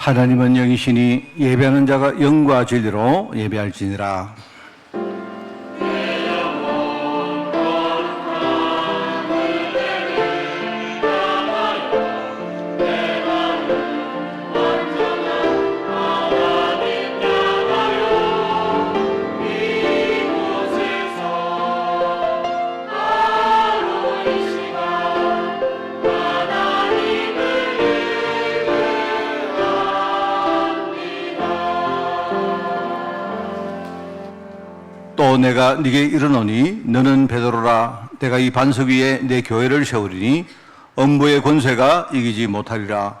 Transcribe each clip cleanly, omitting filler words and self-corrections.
하나님은 영이시니 예배하는 자가 영과 진리로 예배할지니라. 또 내가 네게 이르노니 너는 베드로라. 내가 이 반석 위에 내 교회를 세우리니 음부의 권세가 이기지 못하리라.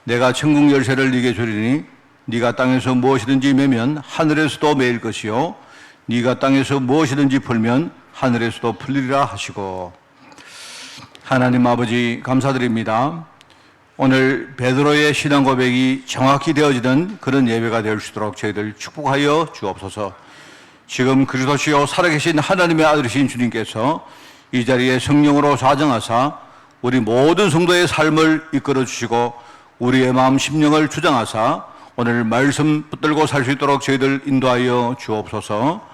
내가 천국 열쇠를 네게 주리니 네가 땅에서 무엇이든지 매면 하늘에서도 매일 것이요 네가 땅에서 무엇이든지 풀면 하늘에서도 풀리리라 하시고. 하나님 아버지 감사드립니다. 오늘 베드로의 신앙 고백이 정확히 되어지는 그런 예배가 될 수 있도록 저희들 축복하여 주옵소서. 지금 그리스도시요 살아계신 하나님의 아들이신 주님께서 이 자리에 성령으로 좌정하사 우리 모든 성도의 삶을 이끌어 주시고 우리의 마음 심령을 주장하사 오늘 말씀 붙들고 살 수 있도록 저희들 인도하여 주옵소서.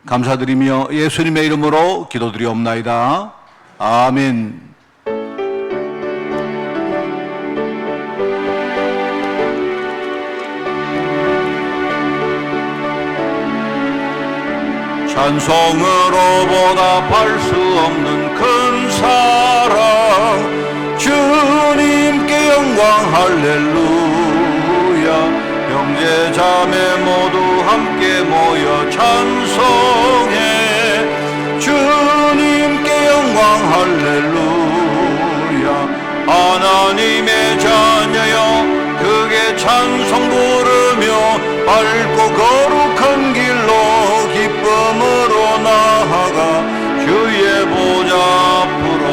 감사드리며 예수님의 이름으로 기도드리옵나이다. 아멘. 찬송으로 보답할 수 없는 큰 사랑 주님께 영광 할렐루야. 형제 자매 모두 함께 모여 찬송해 주님께 영광 할렐루야. 하나님의 자녀여 크게 찬송 부르며 밝고 거룩한 길로 기쁨으로 나아가 주의 보좌 앞으로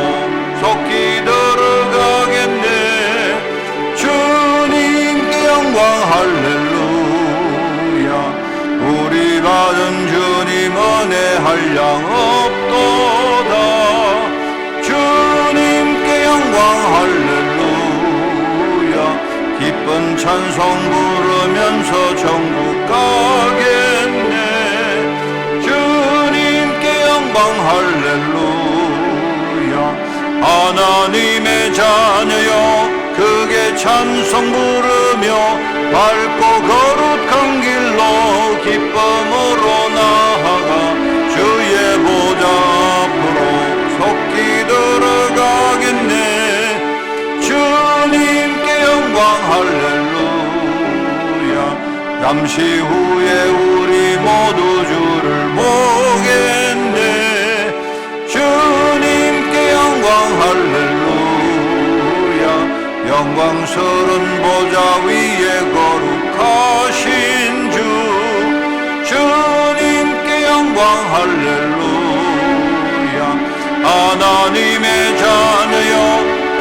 속히 들어가겠네. 주님께 영광 할렐루야. 우리 받은 주님 은혜 한량 없도다. 주님께 영광 할렐루야. 기쁜 찬송 부르면서 천국 가겠네. 주님께 영광 할렐루야. 하나님의 자녀여 크게 찬송 부르며 밝고 거룩한 길로 기쁨으로 나아가 주의 보좌 앞으로 속히 들어가겠네. 주님께 영광 할렐루야. 잠시 후에 우리 모두 주를 보겠네. 주님께 영광 할렐루야. 영광스런 보좌 위에 거룩하신 주 주님께 영광 할렐루야. 하나님의 자녀여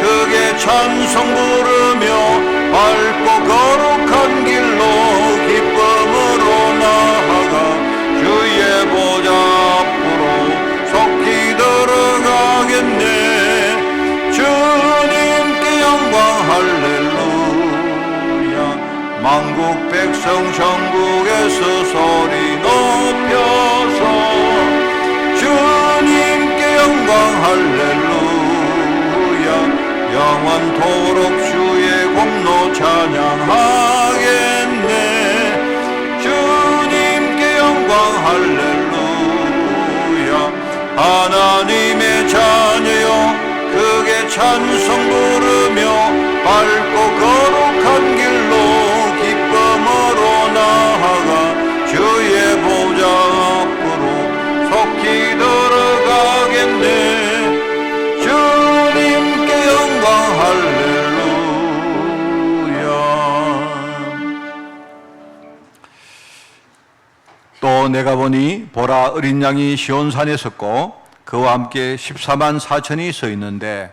크게 찬송 부르며 밝고 거룩한 길로 기쁨으로 나아가 주의 보좌 앞으로 속히 들어가겠네. 주님께 영광 할렐루야. 만국 백성 전국에서 소리 높여서 주님께 영광 할렐루야. 영원토록 주의 공로 찬양하겠네. 주님께 영광 할렐루야. 하나님의 자녀여 크게 찬송 부르며 밝고 거룩한 길로 기쁨으로 나아가 주의 보좌 앞으로 속히 들어가겠네. 주님께 영광 할렐루야. 또 내가 보니 보라 어린 양이 시온산에 섰고 그와 함께 14만 4천이 서 있는데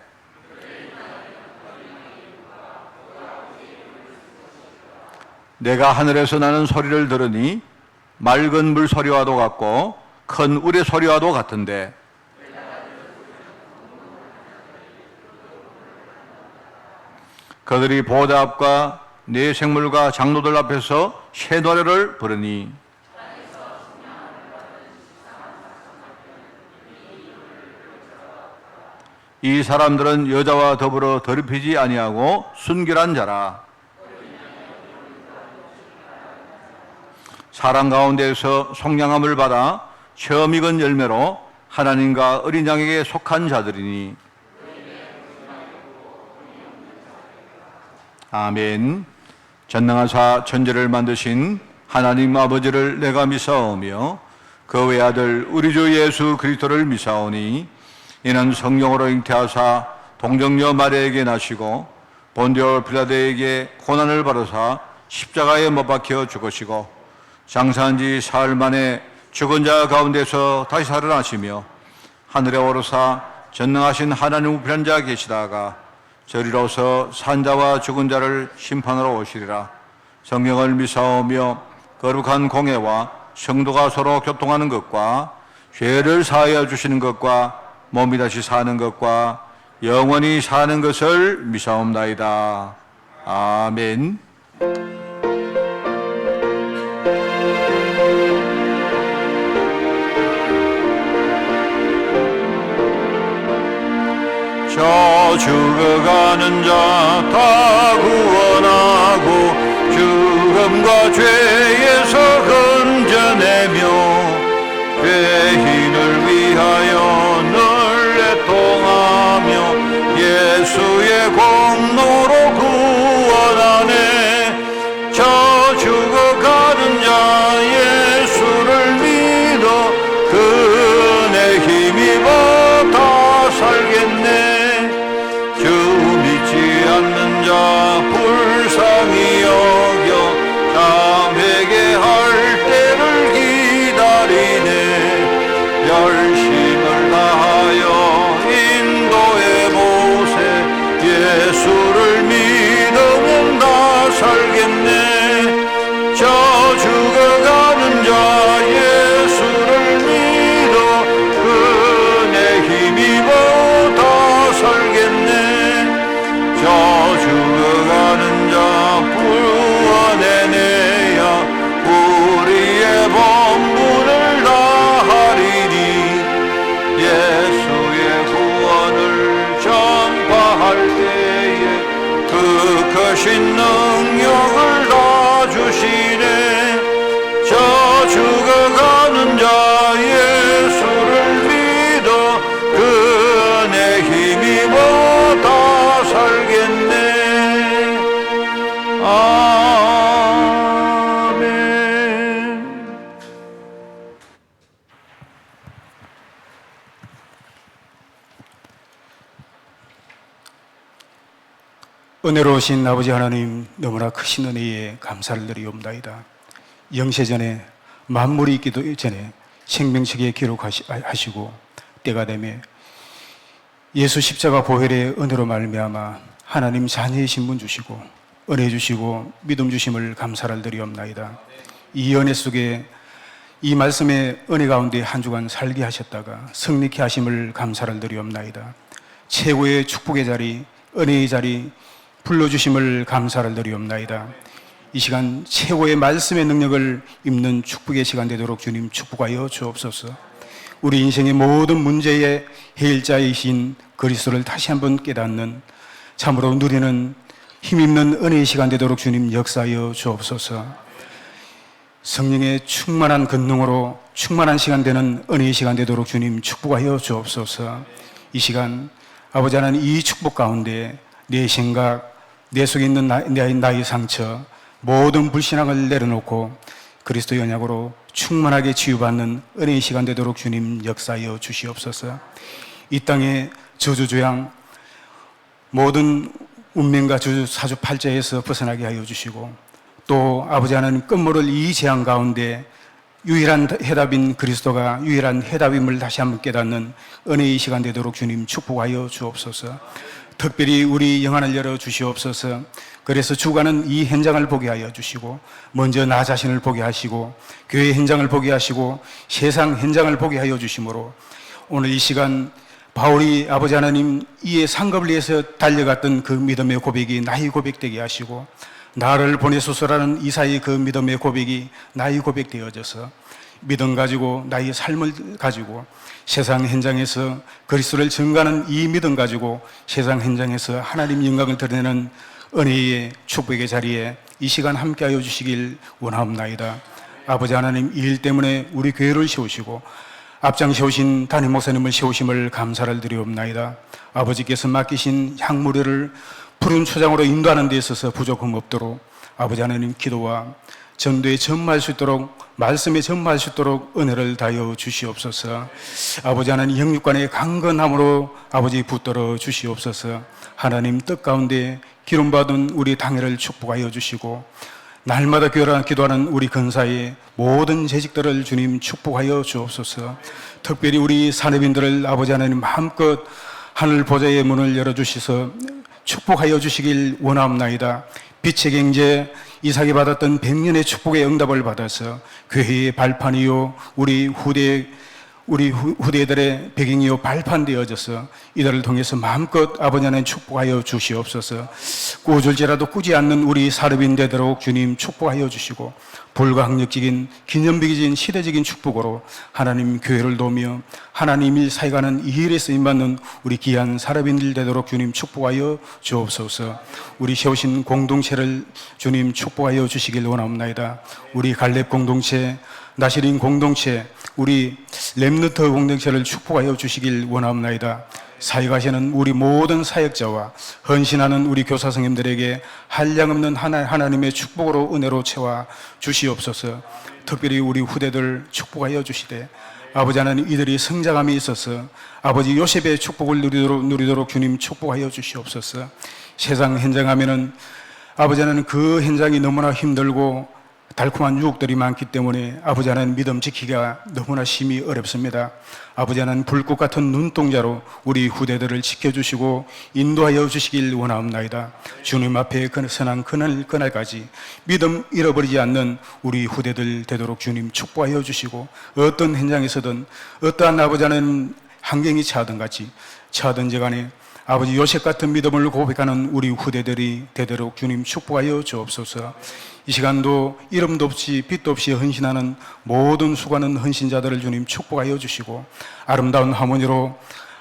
내가 하늘에서 나는 소리를 들으니 맑은 물 소리와도 같고 큰 우레 소리와도 같은데 그들이 보좌 앞과 내 생물과 장로들 앞에서 새 노래를 부르니 이 사람들은 여자와 더불어 더럽히지 아니하고 순결한 자라. 사람 가운데에서 속량함을 받아 처음 익은 열매로 하나님과 어린 양에게 속한 자들이니. 아멘. 전능하사 천지를 만드신 하나님 아버지를 내가 미사오며 그 외아들 우리 주 예수 그리스도를 미사오니 이는 성령으로 잉태하사 동정녀 마리아에게 나시고 본디오 빌라도에게 고난을 받으사 십자가에 못 박혀 죽으시고 장사한 지 사흘 만에 죽은 자 가운데서 다시 살아나시며 하늘에 오르사 전능하신 하나님 우편한 자 계시다가 저리로서 산자와 죽은 자를 심판하러 오시리라. 성령을 미사오며 거룩한 공예와 성도가 서로 교통하는 것과 죄를 사하여 주시는 것과 몸이 다시 사는 것과 영원히 사는 것을 미사옵나이다. 아멘. 저 죽어가는 자 다 구원하고 죽음과 죄에서 건져내며 죄인을 위하여 늘 애통하며 예수의 공로로 구원하네. 저 죽어가는 자 예수를 믿어 그 은혜 힘입어 다 살겠네. 주 믿지 않는 자 불쌍히 여겨 다 회개할 때를 기다리네. 열심을 다하여 인도해 보세. 예수를 믿으면 다 살겠네. 저 죽어가는 자 예수를 믿어 그 은혜 힘입어 다 살겠네. 저 죽어가는 자 구원해내야 우리의 본분을 다하리니. 예수의 구원을 전파할 때에 그 크신 능력을 다 주시네. 저 죽어가는 자 예수를 믿어 그 은혜 힘입어 다 살겠네. 아멘. 은혜로우신 아버지 하나님, 너무나 크신 은혜에 감사를 드리옵나이다. 영세전에 만물이 있기도 전에 생명책에 기록하시고 때가 되매 예수 십자가 보혈의 은혜로 말미암아 하나님 자녀의 신분 주시고 은혜 주시고 믿음 주심을 감사를 드리옵나이다. 이 은혜 속에 이 말씀의 은혜 가운데 한 주간 살게 하셨다가 승리케 하심을 감사를 드리옵나이다. 최고의 축복의 자리, 은혜의 자리 불러주심을 감사를 드리옵나이다. 이 시간 최고의 말씀의 능력을 입는 축복의 시간 되도록 주님 축복하여 주옵소서. 우리 인생의 모든 문제의 해일자이신 그리스도를 다시 한번 깨닫는 참으로 누리는 힘있는 은혜의 시간 되도록 주님 역사하여 주옵소서. 성령의 충만한 권능으로 충만한 시간 되는 은혜의 시간 되도록 주님 축복하여 주옵소서. 이 시간 아버지 하나님 이 축복 가운데 내 생각, 내 속에 있는 나의 상처, 모든 불신앙을 내려놓고 그리스도의 언약으로 충만하게 치유받는 은혜의 시간 되도록 주님 역사하여 주시옵소서. 이 땅의 저주조양 모든 운명과 사주팔자에서 벗어나게 하여 주시고 또 아버지 하나님 끝모를 이 재앙 가운데 유일한 해답인 그리스도가 유일한 해답임을 다시 한번 깨닫는 은혜의 시간 되도록 주님 축복하여 주옵소서. 특별히 우리 영안을 열어 주시옵소서. 그래서 주가는 이 현장을 보게 하여 주시고 먼저 나 자신을 보게 하시고 교회 현장을 보게 하시고 세상 현장을 보게 하여 주심으로 오늘 이 시간 바울이 아버지 하나님 이에 상급을 위해서 달려갔던 그 믿음의 고백이 나의 고백되게 하시고 나를 보내소서라는 이사의 그 믿음의 고백이 나의 고백되어져서 믿음 가지고 나의 삶을 가지고 세상 현장에서 그리스도를 증거하는 이 믿음 가지고 세상 현장에서 하나님 영광을 드러내는 은혜의 축복의 자리에 이 시간 함께하여 주시길 원하옵나이다. 아버지 하나님, 이 일 때문에 우리 교회를 세우시고 앞장 세우신 담임 목사님을 세우심을 감사를 드리옵나이다. 아버지께서 맡기신 향무리를 푸른 초장으로 인도하는 데 있어서 부족함 없도록 아버지 하나님 기도와 전도에 전무할 수 있도록, 말씀에 전무할 수 있도록 은혜를 다하여 주시옵소서. 아버지 하나님, 영육간의 강건함으로 아버지 붙들어 주시옵소서. 하나님 뜻 가운데 기름받은 우리 당회를 축복하여 주시고 날마다 기도하는 우리 근사의 모든 재직들을 주님 축복하여 주옵소서. 특별히 우리 산업인들을 아버지 하나님 마음껏 하늘 보좌의 문을 열어주셔서 축복하여 주시길 원하옵나이다. 빛의 경제 이삭이 받았던 100년의 축복의 응답을 받아서 교회의 발판이요 우리 후대들의 배경이요 발판되어져서 이들을 통해서 마음껏 아버지 하나님 축복하여 주시옵소서. 꾸줄지라도 꾸지 않는 우리 사업인 되도록 주님 축복하여 주시고 불가항력적인 기념비적인 시대적인 축복으로 하나님 교회를 도우며 하나님 일 사역하는 이 일에 쓰임받는 우리 귀한 사업인들 되도록 주님 축복하여 주옵소서. 우리 세우신 공동체를 주님 축복하여 주시길 원하옵나이다. 우리 갈렙 공동체, 나시린 공동체, 우리 렘너트 공동체를 축복하여 주시길 원하옵나이다. 사역하시는 우리 모든 사역자와 헌신하는 우리 교사 선생님들에게 한량없는 하나님의 축복으로 은혜로 채워 주시옵소서. 특별히 우리 후대들 축복하여 주시되 아버지 하나님 이들이 성장함이 있어서 아버지 요셉의 축복을 누리도록 주님 축복하여 주시옵소서. 세상 현장하면은 아버지 하나님 그 현장이 너무나 힘들고 달콤한 유혹들이 많기 때문에 아버지 하나님 믿음 지키기가 너무나 심히 어렵습니다. 아버지 하나님 불꽃 같은 눈동자로 우리 후대들을 지켜주시고 인도하여 주시길 원하옵나이다. 주님 앞에 선한 그날까지 믿음 잃어버리지 않는 우리 후대들 되도록 주님 축복하여 주시고 어떤 현장에서든 어떠한 아버지 하나님 환경이 차든지 간에 아버지 요셉 같은 믿음을 고백하는 우리 후대들이 되도록 주님 축복하여 주옵소서. 이 시간도 이름도 없이 빛도 없이 헌신하는 모든 수고하는 헌신자들을 주님 축복하여 주시고 아름다운 하모니로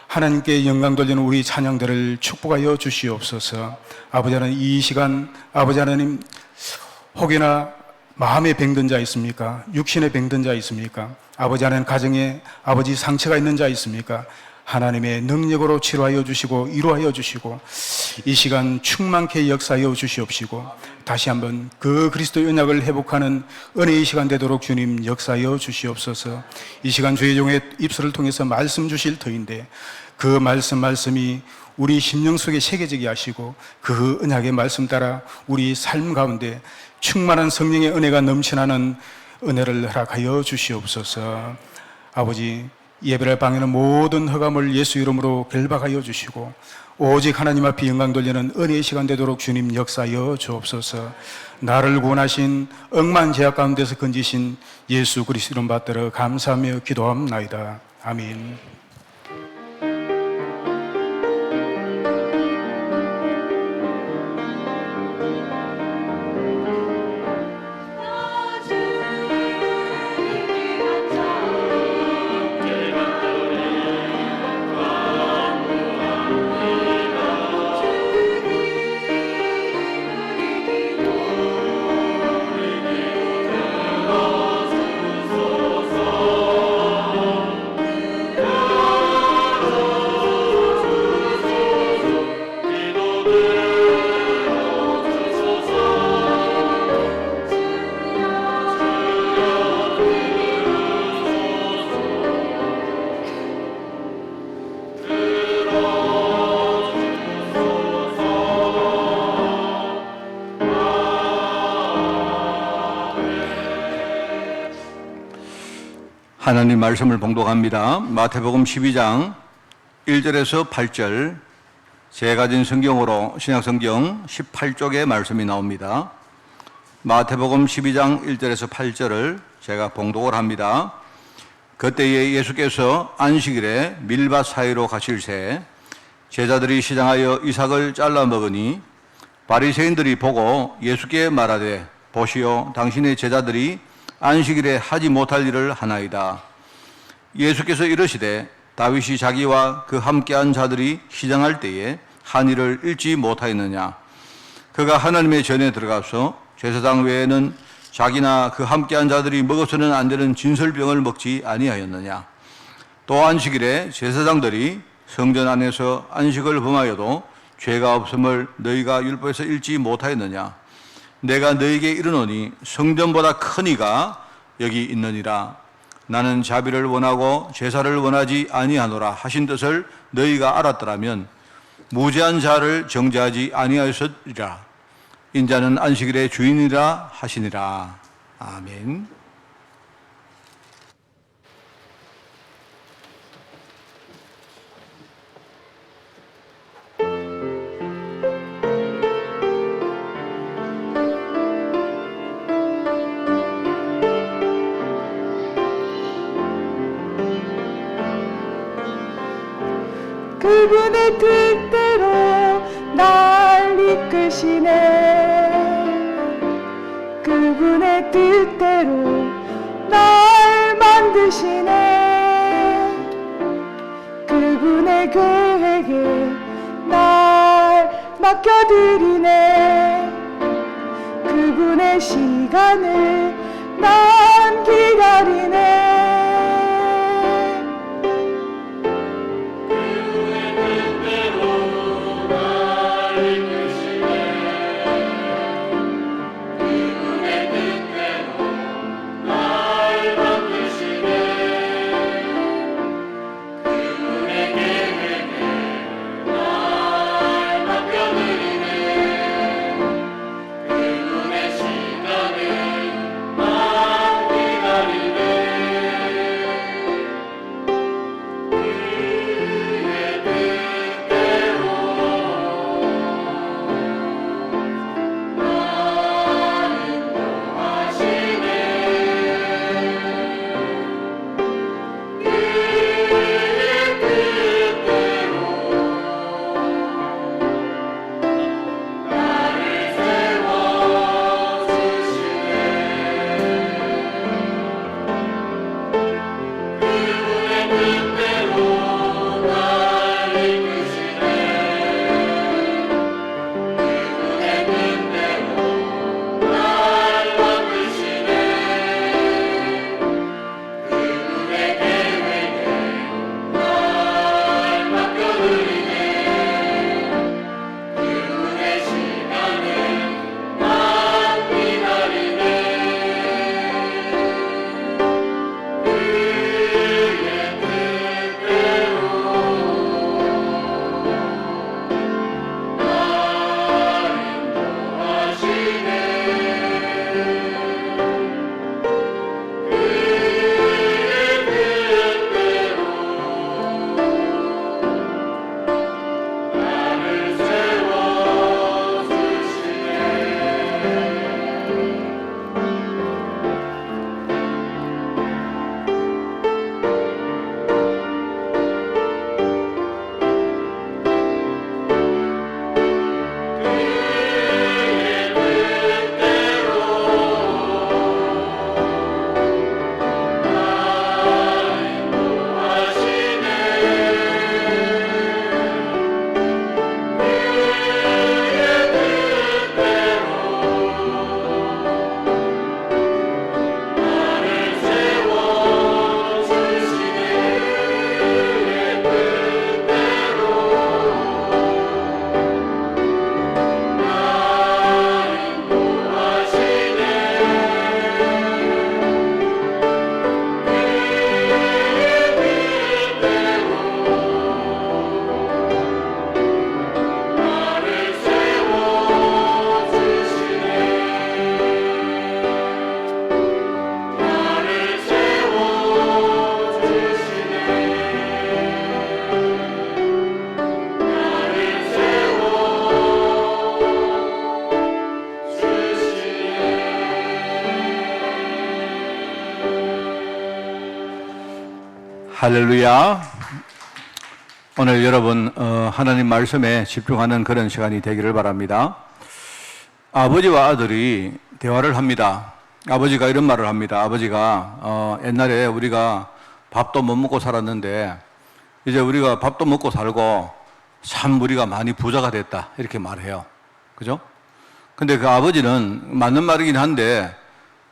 하나님께 영광 돌리는 우리 찬양들을 축복하여 주시옵소서. 아버지 하나님, 이 시간 아버지 하나님 혹여나 마음에 병든 자 있습니까? 육신에 병든 자 있습니까? 아버지 하나님 가정에 아버지 상처가 있는 자 있습니까? 하나님의 능력으로 치료하여 주시고 이루하여 주시고 이 시간 충만케 역사하여 주시옵시고 다시 한번 그 그리스도의 언약을 회복하는 은혜의 시간 되도록 주님 역사하여 주시옵소서. 이 시간 주의 종의 입술을 통해서 말씀 주실 터인데 그 말씀이 우리 심령 속에 새겨지게 하시고 그 언약의 말씀 따라 우리 삶 가운데 충만한 성령의 은혜가 넘쳐나는 은혜를 허락하여 주시옵소서. 아버지, 예배를 방해하는 모든 허감을 예수 이름으로 결박하여 주시고 오직 하나님 앞에 영광 돌리는 은혜의 시간 되도록 주님 역사하여 주옵소서. 나를 구원하신 억만 죄악 가운데서 건지신 예수 그리스도 이름 받들어 감사하며 기도합나이다. 아멘. 하나님 말씀을 봉독합니다. 마태복음 12장 1절에서 8절, 제가 가진 성경으로 신약성경 18쪽에 말씀이 나옵니다. 마태복음 12장 1절에서 8절을 제가 봉독을 합니다. 그때에 예수께서 안식일에 밀밭 사이로 가실새 제자들이 시장하여 이삭을 잘라 먹으니 바리새인들이 보고 예수께 말하되 보시오 당신의 제자들이 안식일에 하지 못할 일을 하나이다. 예수께서 이르시되 다윗이 자기와 그 함께한 자들이 시장할 때에 한 일을 잃지 못하였느냐. 그가 하나님의 전에 들어가서 제사장 외에는 자기나 그 함께한 자들이 먹어서는 안 되는 진설병을 먹지 아니하였느냐. 또 안식일에 제사장들이 성전 안에서 안식을 범하여도 죄가 없음을 너희가 율법에서 읽지 못하였느냐. 내가 너희에게 이르노니 성전보다 큰 이가 여기 있느니라. 나는 자비를 원하고 제사를 원하지 아니하노라 하신 뜻을 너희가 알았더라면 무죄한 자를 정죄하지 아니하였으리라. 인자는 안식일의 주인이라 하시니라. 아멘. 그분의 뜻대로 날 이끄시네. 그분의 뜻대로 날 만드시네. 그분의 계획에 날 맡겨드리네. 그분의 시간을 난 기다리네. 할렐루야. 오늘 여러분 하나님 말씀에 집중하는 그런 시간이 되기를 바랍니다. 아버지와 아들이 대화를 합니다. 아버지가 이런 말을 합니다. 아버지가 옛날에 우리가 밥도 못 먹고 살았는데 이제 우리가 밥도 먹고 살고 참 우리가 많이 부자가 됐다 이렇게 말해요. 그죠? 근데 그 아버지는 맞는 말이긴 한데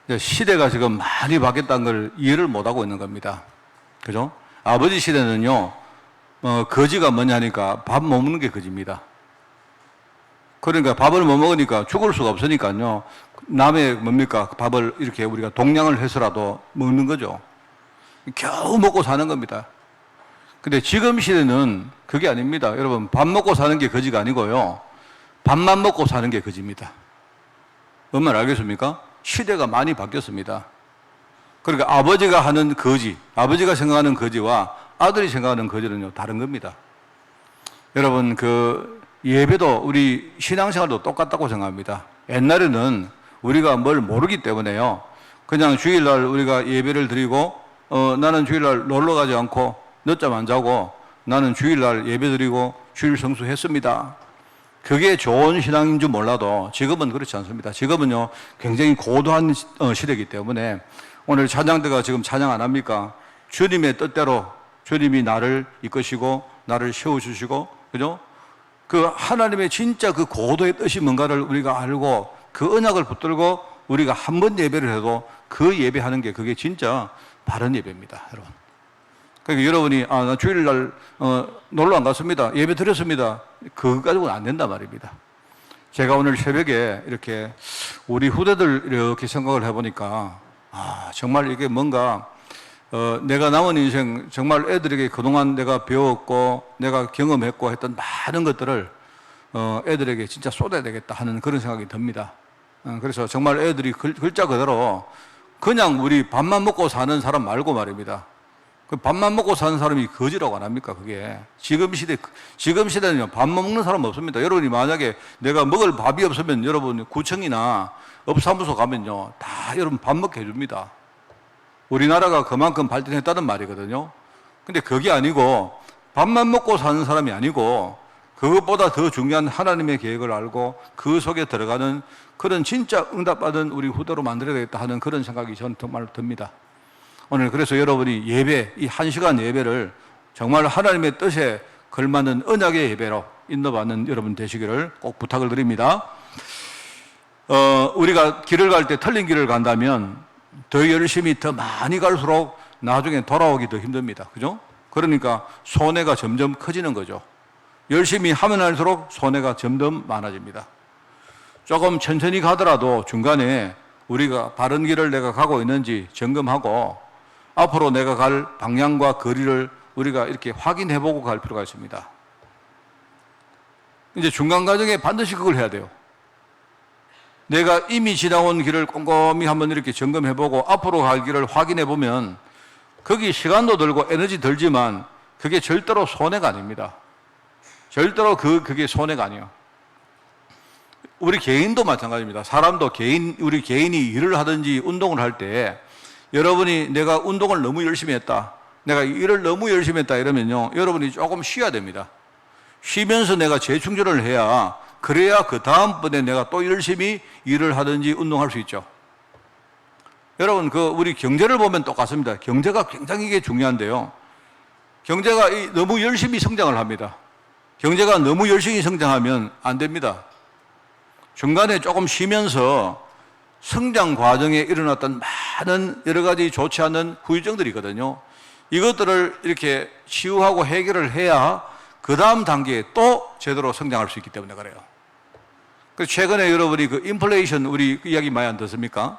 이제 시대가 지금 많이 바뀌었다는 걸 이해를 못하고 있는 겁니다. 그죠? 아버지 시대는요, 거지가 뭐냐니까 밥 못 먹는 게 거지입니다. 그러니까 밥을 못 먹으니까 죽을 수가 없으니까요, 남의 뭡니까? 밥을 이렇게 우리가 동량을 해서라도 먹는 거죠. 겨우 먹고 사는 겁니다. 근데 지금 시대는 그게 아닙니다. 여러분, 밥 먹고 사는 게 거지가 아니고요, 밥만 먹고 사는 게 거지입니다. 뭔 말 알겠습니까? 시대가 많이 바뀌었습니다. 그러니까 아버지가 하는 거지, 아버지가 생각하는 거지와 아들이 생각하는 거지는요, 다른 겁니다. 여러분, 예배도 우리 신앙생활도 똑같다고 생각합니다. 옛날에는 우리가 뭘 모르기 때문에요, 그냥 주일날 우리가 예배를 드리고, 나는 주일날 놀러 가지 않고 늦잠 안 자고 나는 주일날 예배 드리고 주일 성수했습니다. 그게 좋은 신앙인 줄 몰라도 지금은 그렇지 않습니다. 지금은요, 굉장히 고도한 시대이기 때문에 오늘 찬양대가 지금 찬양 안 합니까? 주님의 뜻대로 주님이 나를 이끄시고 나를 세워주시고, 그죠? 그 하나님의 진짜 그 고도의 뜻이 뭔가를 우리가 알고 그 언약을 붙들고 우리가 한 번 예배를 해도 그 예배하는 게 그게 진짜 바른 예배입니다, 여러분. 그러니까 여러분이 나 주일날 놀러 안 갔습니다, 예배 드렸습니다, 그거 가지고는 안 된단 말입니다. 제가 오늘 새벽에 이렇게 우리 후대들 이렇게 생각을 해보니까 정말 이게 뭔가 내가 남은 인생 정말 애들에게 그동안 내가 배웠고 내가 경험했고 했던 많은 것들을 애들에게 진짜 쏟아야 되겠다 하는 그런 생각이 듭니다. 그래서 정말 애들이 글자 그대로 그냥 우리 밥만 먹고 사는 사람 말고 말입니다. 그 밥만 먹고 사는 사람이 거지라고 안 합니까? 그게 지금 시대는요, 밥 먹는 사람 없습니다. 여러분이 만약에 내가 먹을 밥이 없으면 여러분 구청이나 업사무소 가면요, 다 여러분 밥 먹게 해줍니다. 우리나라가 그만큼 발전했다는 말이거든요. 근데 그게 아니고 밥만 먹고 사는 사람이 아니고 그것보다 더 중요한 하나님의 계획을 알고 그 속에 들어가는 그런 진짜 응답받은 우리 후대로 만들어야 되겠다 하는 그런 생각이 저는 정말 듭니다. 오늘 그래서 여러분이 예배, 이 1시간 예배를 정말 하나님의 뜻에 걸맞는 언약의 예배로 인도받는 여러분 되시기를 꼭 부탁을 드립니다. 우리가 길을 갈 때 틀린 길을 간다면 더 열심히 더 많이 갈수록 나중에 돌아오기 더 힘듭니다. 그죠? 그러니까 손해가 점점 커지는 거죠. 열심히 하면 할수록 손해가 점점 많아집니다. 조금 천천히 가더라도 중간에 우리가 바른 길을 내가 가고 있는지 점검하고 앞으로 내가 갈 방향과 거리를 우리가 이렇게 확인해보고 갈 필요가 있습니다. 이제 중간 과정에 반드시 그걸 해야 돼요. 내가 이미 지나온 길을 꼼꼼히 한번 이렇게 점검해보고 앞으로 갈 길을 확인해보면 거기 시간도 들고 에너지 들지만 그게 절대로 손해가 아닙니다. 절대로 그게 손해가 아니에요. 우리 개인도 마찬가지입니다. 사람도 우리 개인이 일을 하든지 운동을 할 때 여러분이 내가 운동을 너무 열심히 했다, 내가 일을 너무 열심히 했다 이러면요, 여러분이 조금 쉬어야 됩니다. 쉬면서 내가 재충전을 해야, 그래야 그 다음번에 내가 또 열심히 일을 하든지 운동할 수 있죠. 여러분, 우리 경제를 보면 똑같습니다. 경제가 굉장히 이게 중요한데요, 경제가 너무 열심히 성장을 합니다. 경제가 너무 열심히 성장하면 안 됩니다. 중간에 조금 쉬면서 성장 과정에 일어났던 많은 여러 가지 좋지 않은 후유증들이 있거든요. 이것들을 이렇게 치유하고 해결을 해야 그 다음 단계에 또 제대로 성장할 수 있기 때문에 그래요. 그래서 최근에 여러분이 인플레이션 우리 이야기 많이 안 듣습니까?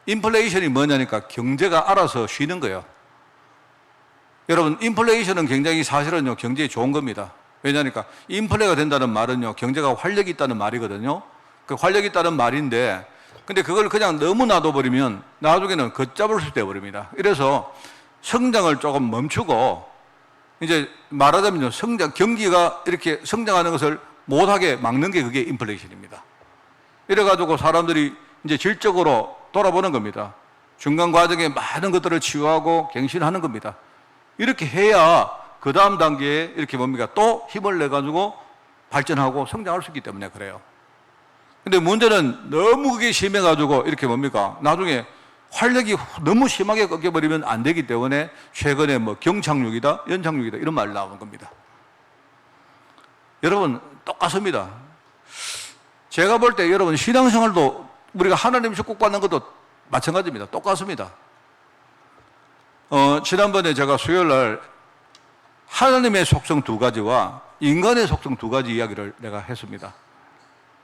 인플레이션이 뭐냐니까 경제가 알아서 쉬는 거예요. 여러분, 인플레이션은 굉장히 사실은요, 경제에 좋은 겁니다. 왜냐니까 인플레가 된다는 말은요, 경제가 활력이 있다는 말이거든요. 그 활력이 있다는 말인데, 근데 그걸 그냥 너무 놔둬버리면 나중에는 걷잡을 수 돼버립니다. 이래서 성장을 조금 멈추고, 이제 말하자면요, 경기가 이렇게 성장하는 것을 못하게 막는 게 그게 인플레이션입니다. 이래가지고 사람들이 이제 질적으로 돌아보는 겁니다. 중간 과정에 많은 것들을 치유하고 갱신하는 겁니다. 이렇게 해야 그 다음 단계에 이렇게 뭡니까? 또 힘을 내가지고 발전하고 성장할 수 있기 때문에 그래요. 근데 문제는 너무 그게 심해가지고 이렇게 뭡니까? 나중에 활력이 너무 심하게 꺾여버리면 안 되기 때문에 최근에 뭐 경착륙이다, 연착륙이다 이런 말이 나오는 겁니다. 여러분 똑같습니다. 제가 볼 때 여러분 신앙생활도 우리가 하나님 축복받는 것도 마찬가지입니다. 똑같습니다. 지난번에 제가 수요일날 하나님의 속성 두 가지와 인간의 속성 두 가지 이야기를 내가 했습니다.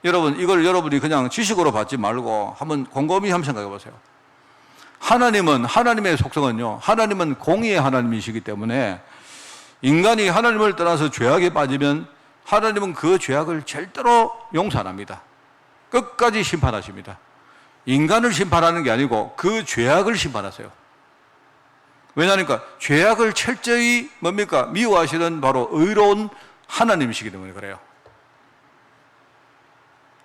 여러분 이걸 여러분이 그냥 지식으로 받지 말고 한번 곰곰이 한번 생각해 보세요. 하나님의 속성은요, 하나님은 공의의 하나님이시기 때문에 인간이 하나님을 떠나서 죄악에 빠지면 하나님은 그 죄악을 절대로 용서 안 합니다. 끝까지 심판하십니다. 인간을 심판하는 게 아니고 그 죄악을 심판하세요. 왜냐하니까 죄악을 철저히 뭡니까? 미워하시는 바로 의로운 하나님이시기 때문에 그래요.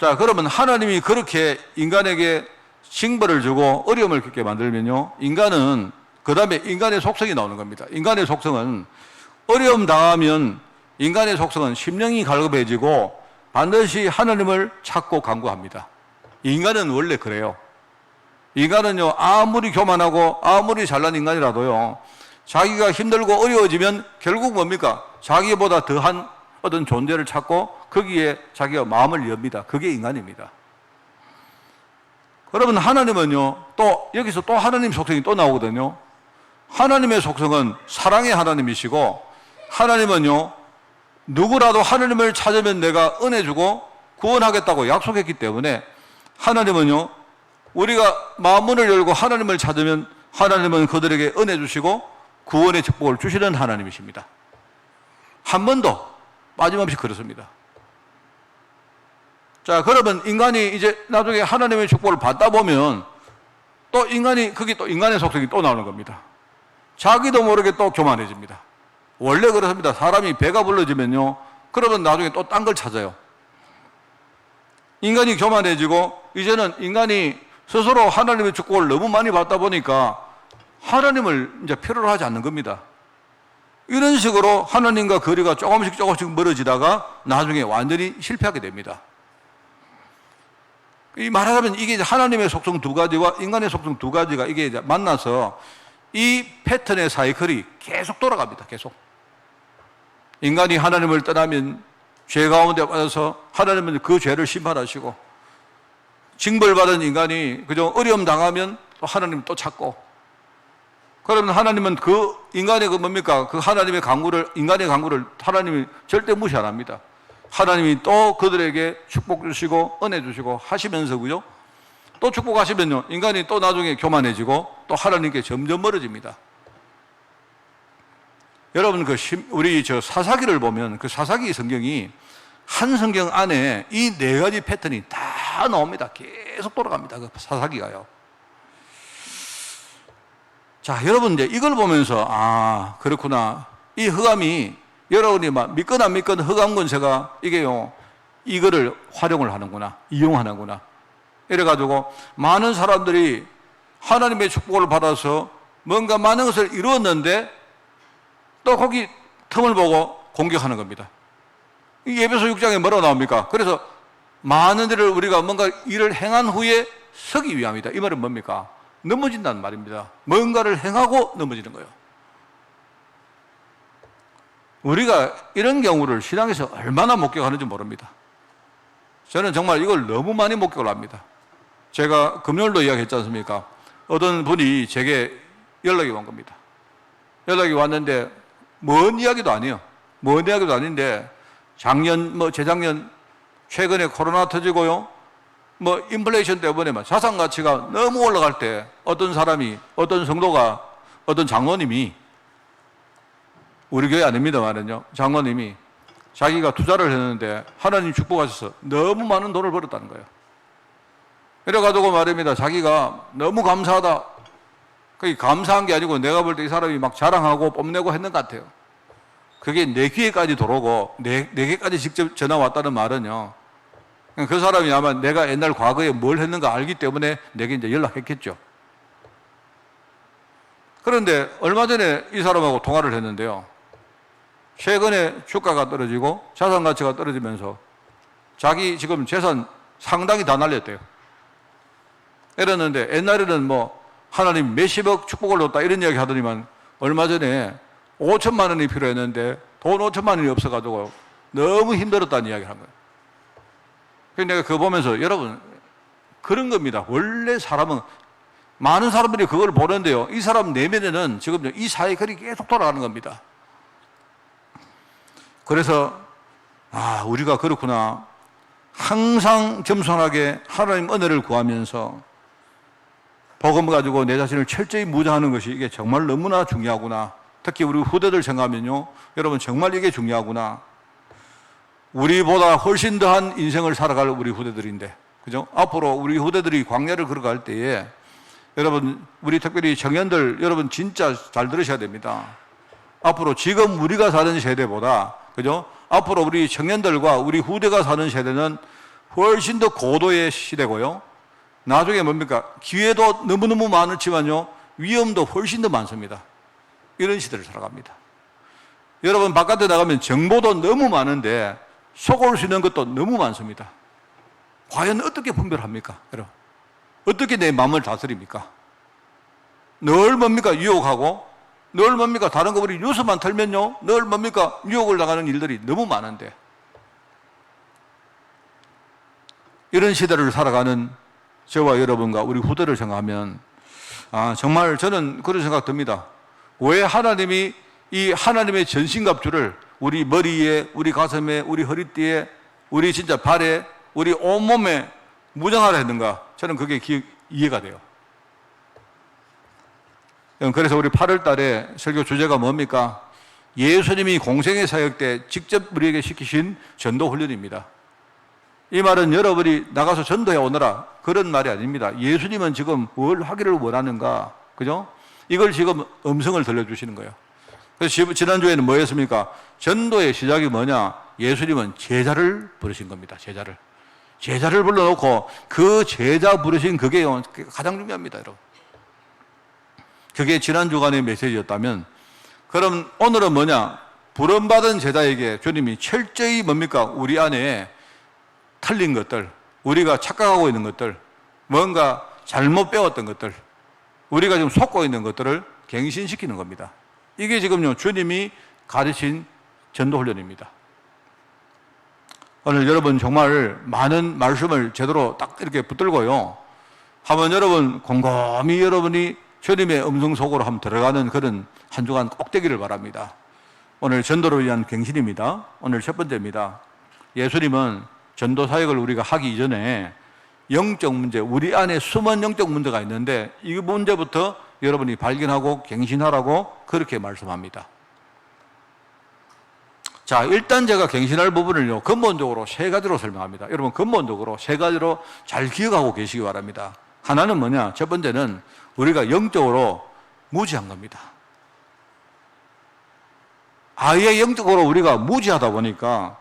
자, 그러면 하나님이 그렇게 인간에게 징벌을 주고 어려움을 겪게 만들면요, 인간은 그 다음에 인간의 속성이 나오는 겁니다. 인간의 속성은 어려움 당하면 인간의 속성은 심령이 갈급해지고 반드시 하나님을 찾고 간구합니다. 인간은 원래 그래요. 인간은요, 아무리 교만하고 아무리 잘난 인간이라도요, 자기가 힘들고 어려워지면 결국 뭡니까? 자기보다 더한 어떤 존재를 찾고 거기에 자기가 마음을 엽니다. 그게 인간입니다. 그러면 하나님은요, 또 여기서 또 하나님 속성이 또 나오거든요. 하나님의 속성은 사랑의 하나님이시고, 하나님은요, 누구라도 하나님을 찾으면 내가 은혜 주고 구원하겠다고 약속했기 때문에 하나님은요, 우리가 마음문을 열고 하나님을 찾으면 하나님은 그들에게 은혜 주시고 구원의 축복을 주시는 하나님이십니다. 한 번도 빠짐없이 그렇습니다. 자, 그러면 인간이 이제 나중에 하나님의 축복을 받다 보면 또 거기 또 인간의 속성이 또 나오는 겁니다. 자기도 모르게 또 교만해집니다. 원래 그렇습니다. 사람이 배가 불러지면요, 그러면 나중에 또 딴 걸 찾아요. 인간이 교만해지고 이제는 인간이 스스로 하나님의 축복을 너무 많이 받다 보니까 하나님을 이제 필요로 하지 않는 겁니다. 이런 식으로 하나님과 거리가 조금씩 멀어지다가 나중에 완전히 실패하게 됩니다. 이 말하자면 이게 하나님의 속성 두 가지와 인간의 속성 두 가지가 이게 이제 만나서 이 패턴의 사이클이 계속 돌아갑니다. 계속. 인간이 하나님을 떠나면 죄 가운데 빠져서 하나님은 그 죄를 심판하시고, 징벌받은 인간이 그저 어려움 당하면 또 하나님 또 찾고, 그러면 하나님은 그 인간의 그 뭡니까? 그 하나님의 강구를, 인간의 강구를 하나님이 절대 무시 안 합니다. 하나님이 또 그들에게 축복 주시고 은혜 주시고 하시면서고요, 또 축복하시면요, 인간이 또 나중에 교만해지고 또 하나님께 점점 멀어집니다. 여러분 우리 저 사사기를 보면 그 사사기 성경이 한 성경 안에 이 네 가지 패턴이 다 나옵니다. 계속 돌아갑니다. 그 사사기가요. 자, 여러분 이제 이걸 보면서 아, 그렇구나. 이 흑암이 여러분이 막 믿건 안 믿건 흑암 권세가 이게요, 이거를 활용을 하는구나, 이용하는구나. 이래가지고 많은 사람들이 하나님의 축복을 받아서 뭔가 많은 것을 이루었는데 또 거기 틈을 보고 공격하는 겁니다. 이 에베소 6장에 뭐라고 나옵니까? 그래서 많은 일을 우리가 뭔가 일을 행한 후에 서기 위함이다. 이 말은 뭡니까? 넘어진다는 말입니다. 뭔가를 행하고 넘어지는 거예요. 우리가 이런 경우를 신앙에서 얼마나 목격하는지 모릅니다. 저는 정말 이걸 너무 많이 목격을 합니다. 제가 금요일도 이야기했지 않습니까? 어떤 분이 제게 연락이 온 겁니다. 연락이 왔는데 먼 이야기도 아니에요. 먼 이야기도 아닌데 재작년 최근에 코로나 터지고요, 인플레이션 때문에 자산 가치가 너무 올라갈 때 어떤 사람이, 어떤 성도가, 어떤 장로님이, 우리 교회 아닙니다만은요, 장로님이 자기가 투자를 했는데 하나님 축복하셔서 너무 많은 돈을 벌었다는 거예요. 이래가지고 말입니다. 자기가 너무 감사하다. 그게 감사한 게 아니고 내가 볼 때 이 사람이 막 자랑하고 뽐내고 했는 것 같아요. 그게 내 귀에까지 들어오고 내게까지 직접 전화 왔다는 말은요, 그 사람이 아마 내가 옛날 과거에 뭘 했는가 알기 때문에 내게 이제 연락했겠죠. 그런데 얼마 전에 이 사람하고 통화를 했는데요, 최근에 주가가 떨어지고 자산 가치가 떨어지면서 자기 지금 재산 상당히 다 날렸대요. 이랬는데 옛날에는 뭐 하나님 몇십억 축복을 줬다 이런 이야기 하더니만 얼마 전에 5천만 원이 필요했는데 돈 5천만 원이 없어가지고 너무 힘들었다는 이야기를 한 거예요. 그래서 내가 그거 보면서 여러분 그런 겁니다. 원래 사람은 많은 사람들이 그걸 보는데요. 이 사람 내면에는 지금 이 사이클이 계속 돌아가는 겁니다. 그래서 우리가 그렇구나. 항상 겸손하게 하나님 은혜를 구하면서 복음 가지고 내 자신을 철저히 무장하는 것이 이게 정말 너무나 중요하구나. 특히 우리 후대들 생각하면요. 여러분 정말 이게 중요하구나. 우리보다 훨씬 더한 인생을 살아갈 우리 후대들인데, 그죠? 앞으로 우리 후대들이 광야를 걸어갈 때에 여러분, 우리 특별히 청년들, 여러분 진짜 잘 들으셔야 됩니다. 앞으로 지금 우리가 사는 세대보다, 그죠? 앞으로 우리 청년들과 우리 후대가 사는 세대는 훨씬 더 고도의 시대고요. 나중에 뭡니까? 기회도 너무너무 많지만요. 위험도 훨씬 더 많습니다. 이런 시대를 살아갑니다. 여러분, 바깥에 나가면 정보도 너무 많은데 속을 수 있는 것도 너무 많습니다. 과연 어떻게 분별합니까? 여러분, 어떻게 내 마음을 다스립니까? 늘 뭡니까? 유혹하고, 늘 뭡니까? 다른 거 우리 뉴스만 틀면요, 늘 뭡니까? 유혹을 나가는 일들이 너무 많은데, 이런 시대를 살아가는 저와 여러분과 우리 후대를 생각하면, 정말 저는 그런 생각 듭니다. 왜 하나님이 이 하나님의 전신갑주를 우리 머리에, 우리 가슴에, 우리 허리띠에, 우리 진짜 발에, 우리 온몸에 무장하라 했는가? 저는 그게 이해가 돼요. 그래서 우리 8월 달에 설교 주제가 뭡니까? 예수님이 공생의 사역 때 직접 우리에게 시키신 전도 훈련입니다. 이 말은 여러분이 나가서 전도해 오너라 그런 말이 아닙니다. 예수님은 지금 뭘 하기를 원하는가? 그죠? 이걸 지금 음성을 들려주시는 거예요. 그래서 지난주에는 뭐였습니까? 전도의 시작이 뭐냐? 예수님은 제자를 부르신 겁니다. 제자를 불러놓고 그 제자 부르신 그게 가장 중요합니다, 여러분. 그게 지난 주간의 메시지였다면, 그럼 오늘은 뭐냐? 부름받은 제자에게 주님이 철저히 뭡니까? 우리 안에 틀린 것들, 우리가 착각하고 있는 것들, 뭔가 잘못 배웠던 것들, 우리가 지금 속고 있는 것들을 갱신시키는 겁니다. 이게 지금요, 주님이 가르친 전도훈련입니다. 오늘 여러분 정말 많은 말씀을 제대로 딱 이렇게 붙들고요. 한번 여러분 곰곰이 여러분이 주님의 음성 속으로 한번 들어가는 그런 한 주간 꼭 되기를 바랍니다. 오늘 전도를 위한 갱신입니다. 오늘 첫 번째입니다. 예수님은 전도 사역을 우리가 하기 이전에 영적 문제, 우리 안에 숨은 영적 문제가 있는데 이 문제부터 여러분이 발견하고 갱신하라고 그렇게 말씀합니다. 자, 일단 제가 갱신할 부분을요, 근본적으로 세 가지로 설명합니다. 여러분, 근본적으로 세 가지로 잘 기억하고 계시기 바랍니다. 하나는 뭐냐? 첫 번째는 우리가 영적으로 무지한 겁니다. 아예 영적으로 우리가 무지하다 보니까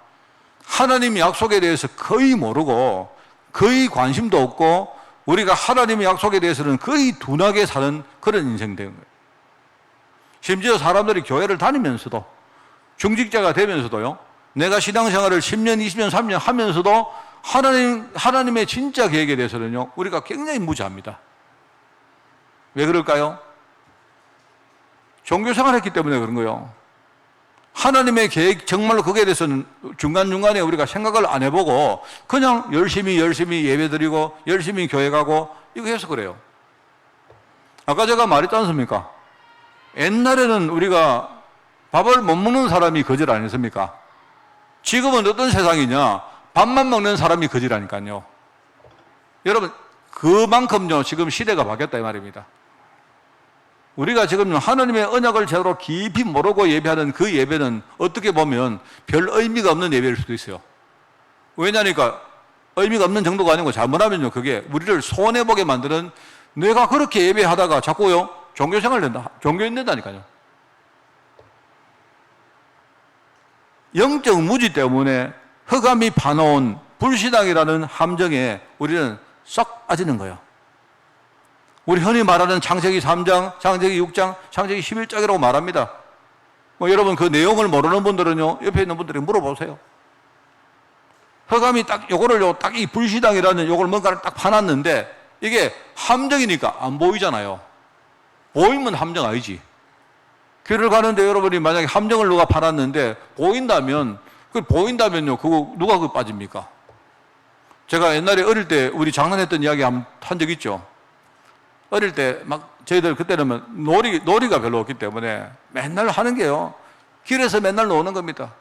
하나님의 약속에 대해서 거의 모르고 거의 관심도 없고 우리가 하나님의 약속에 대해서는 거의 둔하게 사는 그런 인생 된 거예요. 심지어 사람들이 교회를 다니면서도 중직자가 되면서도요, 내가 신앙생활을 10년, 20년, 30년 하면서도 하나님의 진짜 계획에 대해서는요, 우리가 굉장히 무지합니다. 왜 그럴까요? 종교생활 했기 때문에 그런 거예요. 하나님의 계획, 정말로 거기에 대해서는 중간중간에 우리가 생각을 안 해보고 그냥 열심히 예배 드리고 열심히 교회 가고 이거 해서 그래요. 아까 제가 말했지 않습니까? 옛날에는 우리가 밥을 못 먹는 사람이 거짓 아니었습니까? 지금은 어떤 세상이냐? 밥만 먹는 사람이 거짓이라니까요. 여러분, 그만큼요, 지금 시대가 바뀌었다 이 말입니다. 우리가 지금 하나님의 언약을 제대로 깊이 모르고 예배하는 그 예배는 어떻게 보면 별 의미가 없는 예배일 수도 있어요. 왜냐니까 의미가 없는 정도가 아니고 잘못하면요, 그게 우리를 손해보게 만드는, 내가 그렇게 예배하다가 자꾸요, 종교생활 된다, 종교인 된다니까요. 영적 무지 때문에 흑암이 파놓은 불신앙이라는 함정에 우리는 썩 빠지는 거예요. 우리 흔히 말하는 창세기 3장, 창세기 6장, 창세기 11장이라고 말합니다. 여러분 그 내용을 모르는 분들은요, 옆에 있는 분들이 물어보세요. 흑암이 딱 요거를 딱 이 불시당이라는 요걸 뭔가를 딱 파놨는데 이게 함정이니까 안 보이잖아요. 보이면 함정 아니지. 길을 가는데 여러분이 만약에 함정을 누가 파놨는데 보인다면요. 그거 누가 그 빠집니까? 제가 옛날에 어릴 때 우리 장난했던 이야기 한 적 있죠. 어릴 때 막 저희들 그때는 놀이가 별로 없기 때문에 맨날 하는 게요. 길에서 맨날 노는 겁니다.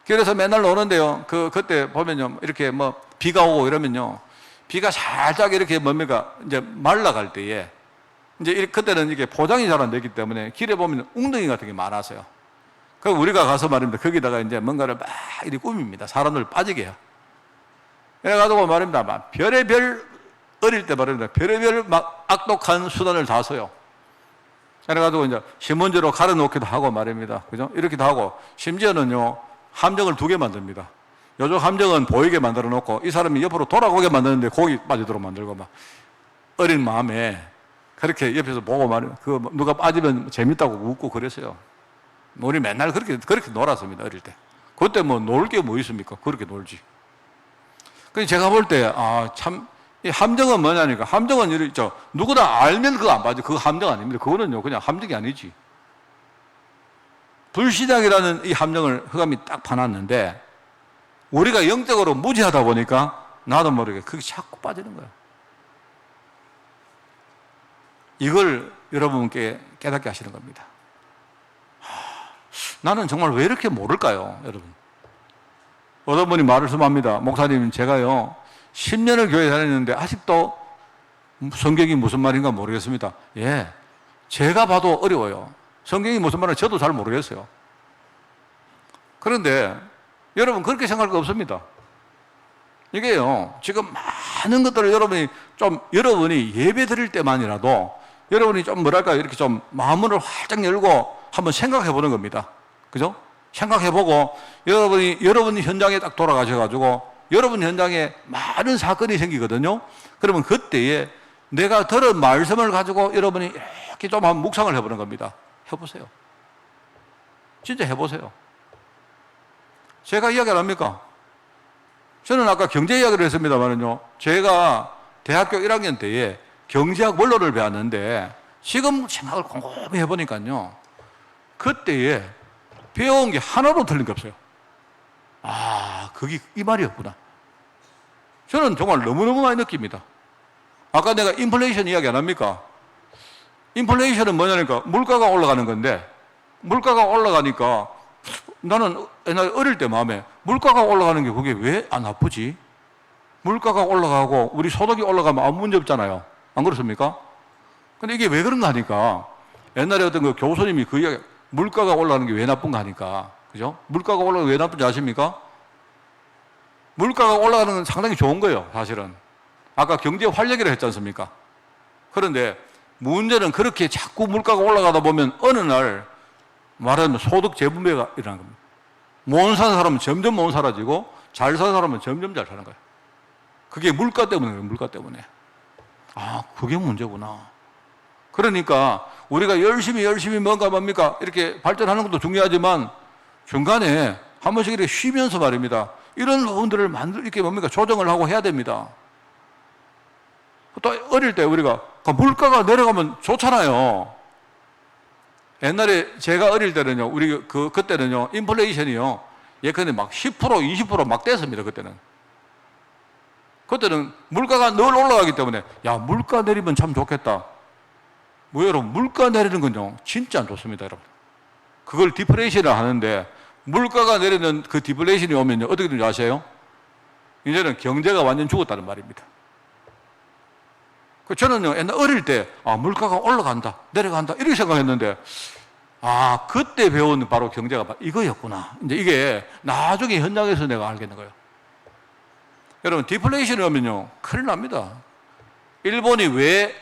길에서 맨날 노는데요. 그때 보면요. 이렇게 뭐 비가 오고 이러면요. 비가 살짝 이렇게 뭡니까? 이제 말라갈 때에 이제 그때는 이게 포장이 잘 안 되기 때문에 길에 보면 웅덩이 같은 게 많았어요. 그 우리가 가서 말입니다. 거기다가 이제 뭔가를 막 이렇게 꾸밉니다. 사람들 빠지게 해요. 그래가지고 말입니다. 막 별의별 어릴 때 말입니다. 별의별 막 악독한 수단을 다 써요. 그래가지고 이제 신문지로 가려놓기도 하고 말입니다. 그죠? 이렇게도 하고 심지어는요 함정을 2개 만듭니다. 요쪽 함정은 보이게 만들어 놓고 이 사람이 옆으로 돌아오게 만드는데 거기 빠지도록 만들고 막 어린 마음에 그렇게 옆에서 보고 말이에요. 누가 빠지면 재밌다고 웃고 그랬어요. 우리 맨날 그렇게 놀았습니다. 어릴 때. 그때 뭐 놀 게 뭐 있습니까? 그렇게 놀지. 그래서 제가 볼 때 이 함정은 뭐냐니까 함정은 이렇죠. 누구나 알면 그거 안 빠져. 그거 함정 아닙니다. 그거는요 그냥 함정이 아니지. 불시당이라는 이 함정을 흑암이 딱 파놨는데 우리가 영적으로 무지하다 보니까 나도 모르게 그게 자꾸 빠지는 거예요. 이걸 여러분께 깨닫게 하시는 겁니다. 나는 정말 왜 이렇게 모를까요, 여러분? 어떤 분이 말씀합니다. 목사님, 제가요 10년을 교회 다녔는데 아직도 성경이 무슨 말인가 모르겠습니다. 예, 제가 봐도 어려워요. 성경이 무슨 말인지 저도 잘 모르겠어요. 그런데 여러분 그렇게 생각할 거 없습니다. 이게요 지금 많은 것들을 여러분이 예배 드릴 때만이라도 여러분이 좀 뭐랄까 이렇게 좀 마음을 활짝 열고 한번 생각해 보는 겁니다. 그죠? 생각해 보고 여러분이 현장에 딱 돌아가셔가지고 여러분 현장에 많은 사건이 생기거든요. 그러면 그때에 내가 들은 말씀을 가지고 여러분이 이렇게 좀 한번 묵상을 해보는 겁니다. 해보세요. 진짜 해보세요. 제가 이야기를 합니까? 저는 아까 경제 이야기를 했습니다만은요. 제가 대학교 1학년 때에 경제학 원로를 배웠는데 지금 생각을 곰곰이 해보니까요. 그때에 배운 게 하나도 틀린 게 없어요. 그게 이 말이었구나. 저는 정말 너무너무 많이 느낍니다. 아까 내가 인플레이션 이야기 안 합니까? 인플레이션은 뭐냐니까 물가가 올라가는 건데 물가가 올라가니까 나는 옛날에 어릴 때 마음에 물가가 올라가는 게 그게 왜 안 아프지? 물가가 올라가고 우리 소득이 올라가면 아무 문제 없잖아요. 안 그렇습니까? 근데 이게 왜 그런가 하니까 옛날에 어떤 그 교수님이 그 이야기 물가가 올라가는 게 왜 나쁜가 하니까 그죠? 물가가 올라가는 게 왜 나쁜지 아십니까? 물가가 올라가는 건 상당히 좋은 거예요, 사실은. 아까 경제 활력이라 했지 않습니까? 그런데 문제는 그렇게 자꾸 물가가 올라가다 보면 어느 날 말하자면 소득 재분배가 일어나는 겁니다. 못 사는 사람은 점점 못 사라지고 잘 사는 사람은 점점 잘 사는 거예요. 그게 물가 때문에 그래요, 물가 때문에. 그게 문제구나. 그러니까 우리가 열심히 뭔가 뭡니까? 이렇게 발전하는 것도 중요하지만 중간에 한 번씩 이렇게 쉬면서 말입니다. 이런 부분들을 이렇게 뭡니까? 조정을 하고 해야 됩니다. 또 어릴 때 우리가 물가가 내려가면 좋잖아요. 옛날에 제가 어릴 때는요, 그때는요, 인플레이션이요, 예컨대 막 10%, 20% 막 됐습니다, 그때는. 그때는 물가가 늘 올라가기 때문에, 물가 내리면 참 좋겠다. 여러분, 물가 내리는 건요, 진짜 안 좋습니다, 여러분. 그걸 디플레이션을 하는데, 물가가 내리는 그 디플레이션이 오면요, 어떻게 되는지 아세요? 이제는 경제가 완전 죽었다는 말입니다. 저는요, 옛날 어릴 때, 물가가 올라간다, 내려간다, 이렇게 생각했는데, 그때 배운 바로 경제가 이거였구나. 이제 이게 나중에 현장에서 내가 알겠는 거예요. 여러분, 디플레이션이 오면요, 큰일 납니다. 일본이 왜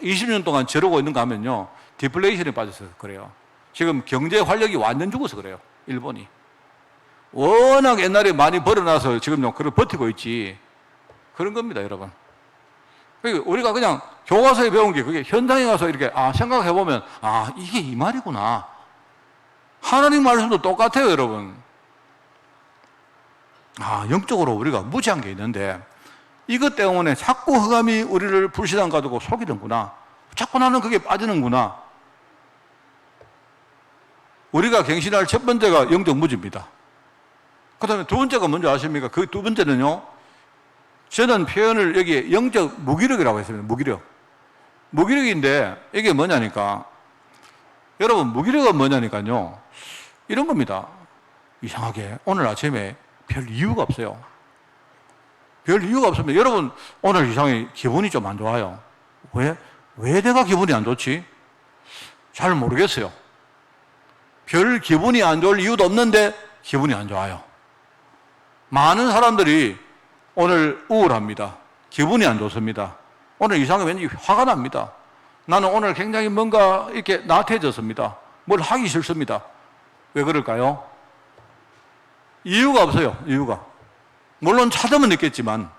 20년 동안 저러고 있는가 하면요, 디플레이션에 빠져서 그래요. 지금 경제 활력이 완전 죽어서 그래요, 일본이. 워낙 옛날에 많이 벌어놔서 지금요, 그걸 버티고 있지. 그런 겁니다, 여러분. 우리가 그냥 교과서에 배운 게 그게 현장에 가서 이렇게 생각해보면 이게 이 말이구나. 하나님 말씀도 똑같아요, 여러분. 영적으로 우리가 무지한 게 있는데 이것 때문에 자꾸 흑암이 우리를 불신앙 가지고 속이는구나. 자꾸 나는 그게 빠지는구나. 우리가 갱신할 첫 번째가 영적 무지입니다. 그 다음에 두 번째가 뭔지 아십니까? 그 두 번째는요, 저는 표현을 여기에 영적 무기력이라고 했습니다. 무기력. 무기력인데 이게 뭐냐니까, 여러분 무기력은 뭐냐니까요, 이런 겁니다. 이상하게 오늘 아침에 별 이유가 없어요. 별 이유가 없습니다. 여러분 오늘 이상하게 기분이 좀 안 좋아요. 왜 내가 기분이 안 좋지? 잘 모르겠어요. 별 기분이 안 좋을 이유도 없는데 기분이 안 좋아요. 많은 사람들이 오늘 우울합니다. 기분이 안 좋습니다. 오늘 이상하게 왠지 화가 납니다. 나는 오늘 굉장히 뭔가 이렇게 나태해졌습니다. 뭘 하기 싫습니다. 왜 그럴까요? 이유가 없어요. 이유가. 물론 찾으면 있겠지만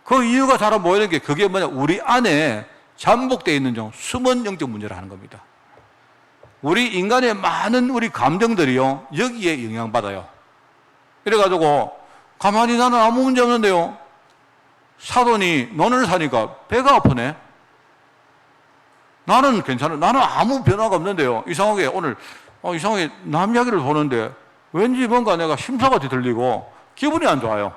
그 이유가 잘 안 보이는 게, 그게 뭐냐, 우리 안에 잠복되어 있는 좀 숨은 영적 문제를 하는 겁니다. 우리 인간의 많은 우리 감정들이요, 여기에 영향받아요. 이래가지고 가만히 나는 아무 문제 없는데요, 사돈이 논을 사니까 배가 아프네. 나는 괜찮아. 나는 아무 변화가 없는데요, 이상하게 오늘 이상하게 남 이야기를 보는데 왠지 뭔가 내가 심사같이 들리고 기분이 안 좋아요.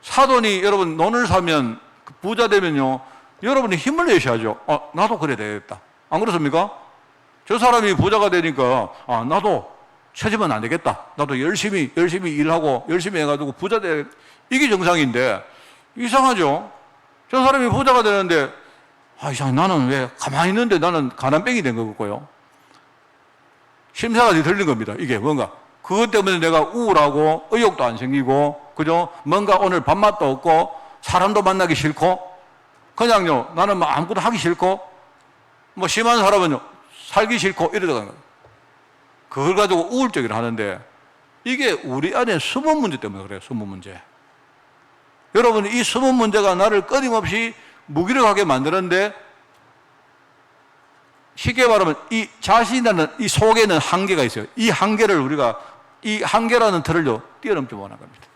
사돈이 여러분 논을 사면, 부자 되면요, 여러분이 힘을 내셔야죠. 나도 그래야 되겠다. 안 그렇습니까? 저 사람이 부자가 되니까 나도 처지면 안 되겠다. 나도 열심히 일하고 열심히 해가지고 부자 돼. 이게 정상인데 이상하죠? 저 사람이 부자가 되는데 이상해. 나는 왜 가만히 있는데 나는 가난뱅이 된 거고요. 심사가 들린 겁니다. 이게 뭔가 그것 때문에 내가 우울하고 의욕도 안 생기고, 그죠? 뭔가 오늘 밥맛도 없고 사람도 만나기 싫고 그냥요, 나는 뭐 아무것도 하기 싫고, 뭐 심한 사람은요 살기 싫고 이러다가 그걸 가지고 우울증을 하는데, 이게 우리 안에 숨은 문제 때문에 그래요. 숨은 문제. 여러분, 이 숨은 문제가 나를 끊임없이 무기력하게 만드는데, 쉽게 말하면 이 자신이라는 이 속에는 한계가 있어요. 이 한계를 우리가, 이 한계라는 틀을요 뛰어넘지 못하는 겁니다.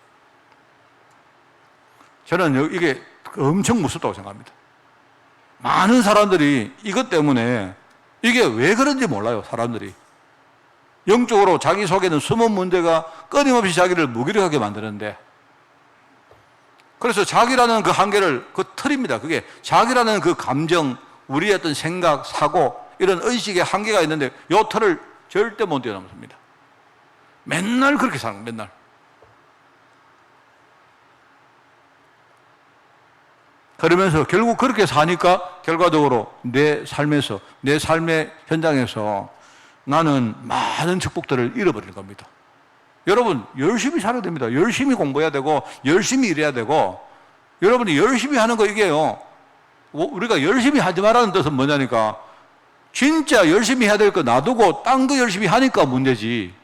저는 이게 엄청 무섭다고 생각합니다. 많은 사람들이 이것 때문에, 이게 왜 그런지 몰라요. 사람들이 영적으로 자기 속에는 숨은 문제가 끊임없이 자기를 무기력하게 만드는데, 그래서 자기라는 그 한계를, 그 틀입니다. 그게 자기라는 그 감정, 우리의 어떤 생각, 사고, 이런 의식의 한계가 있는데 이 틀을 절대 못 뛰어넘습니다. 맨날 그렇게 사는 거예요. 맨날. 그러면서 결국 그렇게 사니까 결과적으로 내 삶에서, 내 삶의 현장에서 나는 많은 축복들을 잃어버리는 겁니다. 여러분, 열심히 살아야 됩니다. 열심히 공부해야 되고 열심히 일해야 되고, 여러분이 열심히 하는 거, 이게요, 우리가 열심히 하지 말라는 뜻은 뭐냐니까, 진짜 열심히 해야 될 거 놔두고 딴 거 열심히 하니까 문제지,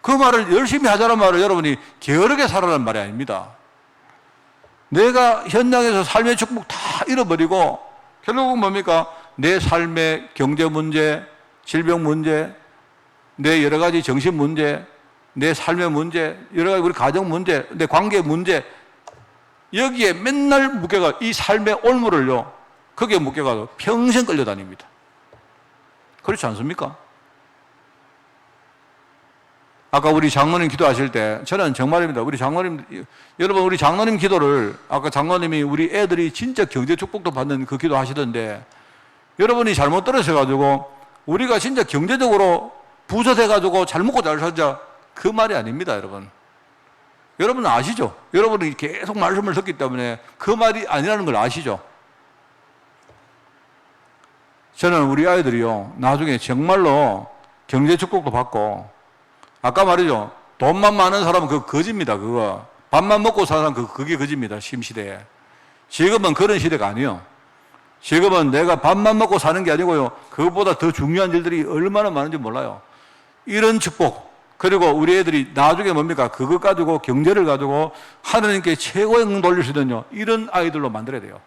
그 말을 열심히 하자는 말을 여러분이 게으르게 살아라는 말이 아닙니다. 내가 현장에서 삶의 축복 다 잃어버리고 결국은 뭡니까? 내 삶의 경제 문제, 질병 문제, 내 여러 가지 정신 문제, 내 삶의 문제, 여러 가지 우리 가정 문제, 내 관계 문제, 여기에 맨날 묶여가, 이 삶의 올무를요, 거기에 묶여가서 평생 끌려다닙니다. 그렇지 않습니까? 아까 우리 장로님 기도하실 때, 저는 정말입니다. 우리 장로님, 여러분, 우리 장로님 기도를, 아까 장로님이 우리 애들이 진짜 경제 축복도 받는 그 기도 하시던데, 여러분이 잘못 들으셔가지고, 우리가 진짜 경제적으로 부자 돼가지고 잘 먹고 잘 살자, 그 말이 아닙니다, 여러분. 여러분 아시죠? 여러분이 계속 말씀을 듣기 때문에 그 말이 아니라는 걸 아시죠? 저는 우리 아이들이요, 나중에 정말로 경제 축복도 받고, 아까 말이죠, 돈만 많은 사람은 그거 거짓입니다. 그거 밥만 먹고 사는 사람 그게 거짓입니다. 심시대에. 지금은 그런 시대가 아니에요. 지금은 내가 밥만 먹고 사는 게 아니고요, 그것보다 더 중요한 일들이 얼마나 많은지 몰라요. 이런 축복, 그리고 우리 애들이 나중에 뭡니까? 그것 가지고, 경제를 가지고 하나님께 최고의 응 돌릴 수 있는 이런 아이들로 만들어야 돼요.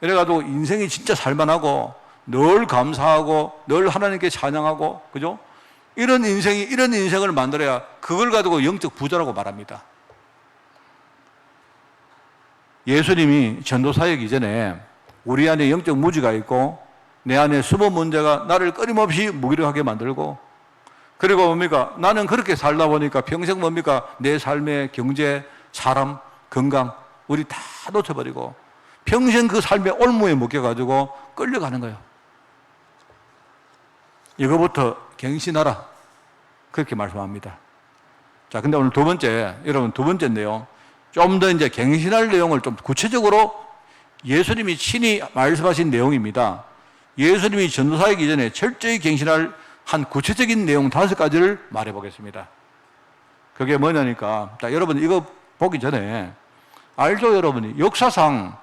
이래가지고 인생이 진짜 살만하고 늘 감사하고 늘 하나님께 찬양하고, 그죠? 이런 인생을 만들어야 그걸 가지고 영적 부자라고 말합니다. 예수님이 전도사역 이전에 우리 안에 영적 무지가 있고 내 안에 숨은 문제가 나를 끊임없이 무기력하게 만들고, 그리고 뭡니까? 나는 그렇게 살다 보니까 평생 뭡니까? 내 삶의 경제, 사람, 건강 우리 다 놓쳐버리고 평생 그 삶의 올무에 묶여가지고 끌려가는 거예요. 이거부터 갱신하라, 그렇게 말씀합니다. 자, 근데 오늘 두 번째인데요. 좀 더 이제 갱신할 내용을 좀 구체적으로 예수님이 친히 말씀하신 내용입니다. 예수님이 전도사이기 전에 철저히 갱신할 한 구체적인 내용 5가지를 말해 보겠습니다. 그게 뭐냐니까, 자, 여러분 이거 보기 전에 알죠? 여러분이 역사상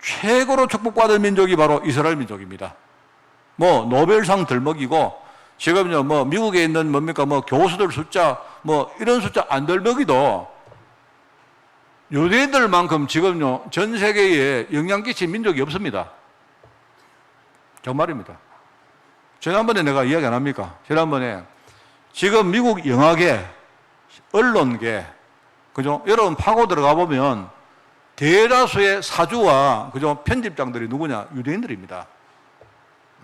최고로 축복받은 민족이 바로 이스라엘 민족입니다. 뭐 노벨상 들먹이고 지금요 뭐 미국에 있는 뭡니까 뭐 교수들 숫자 뭐 이런 숫자 안 들먹이도 유대인들만큼 지금요 전 세계에 영향 끼친 민족이 없습니다. 정말입니다. 지난번에 내가 이야기 안 합니까? 지난번에 지금 미국 영화계, 언론계, 그죠? 여러분 파고 들어가 보면 대다수의 사주와 그죠? 편집장들이 누구냐? 유대인들입니다.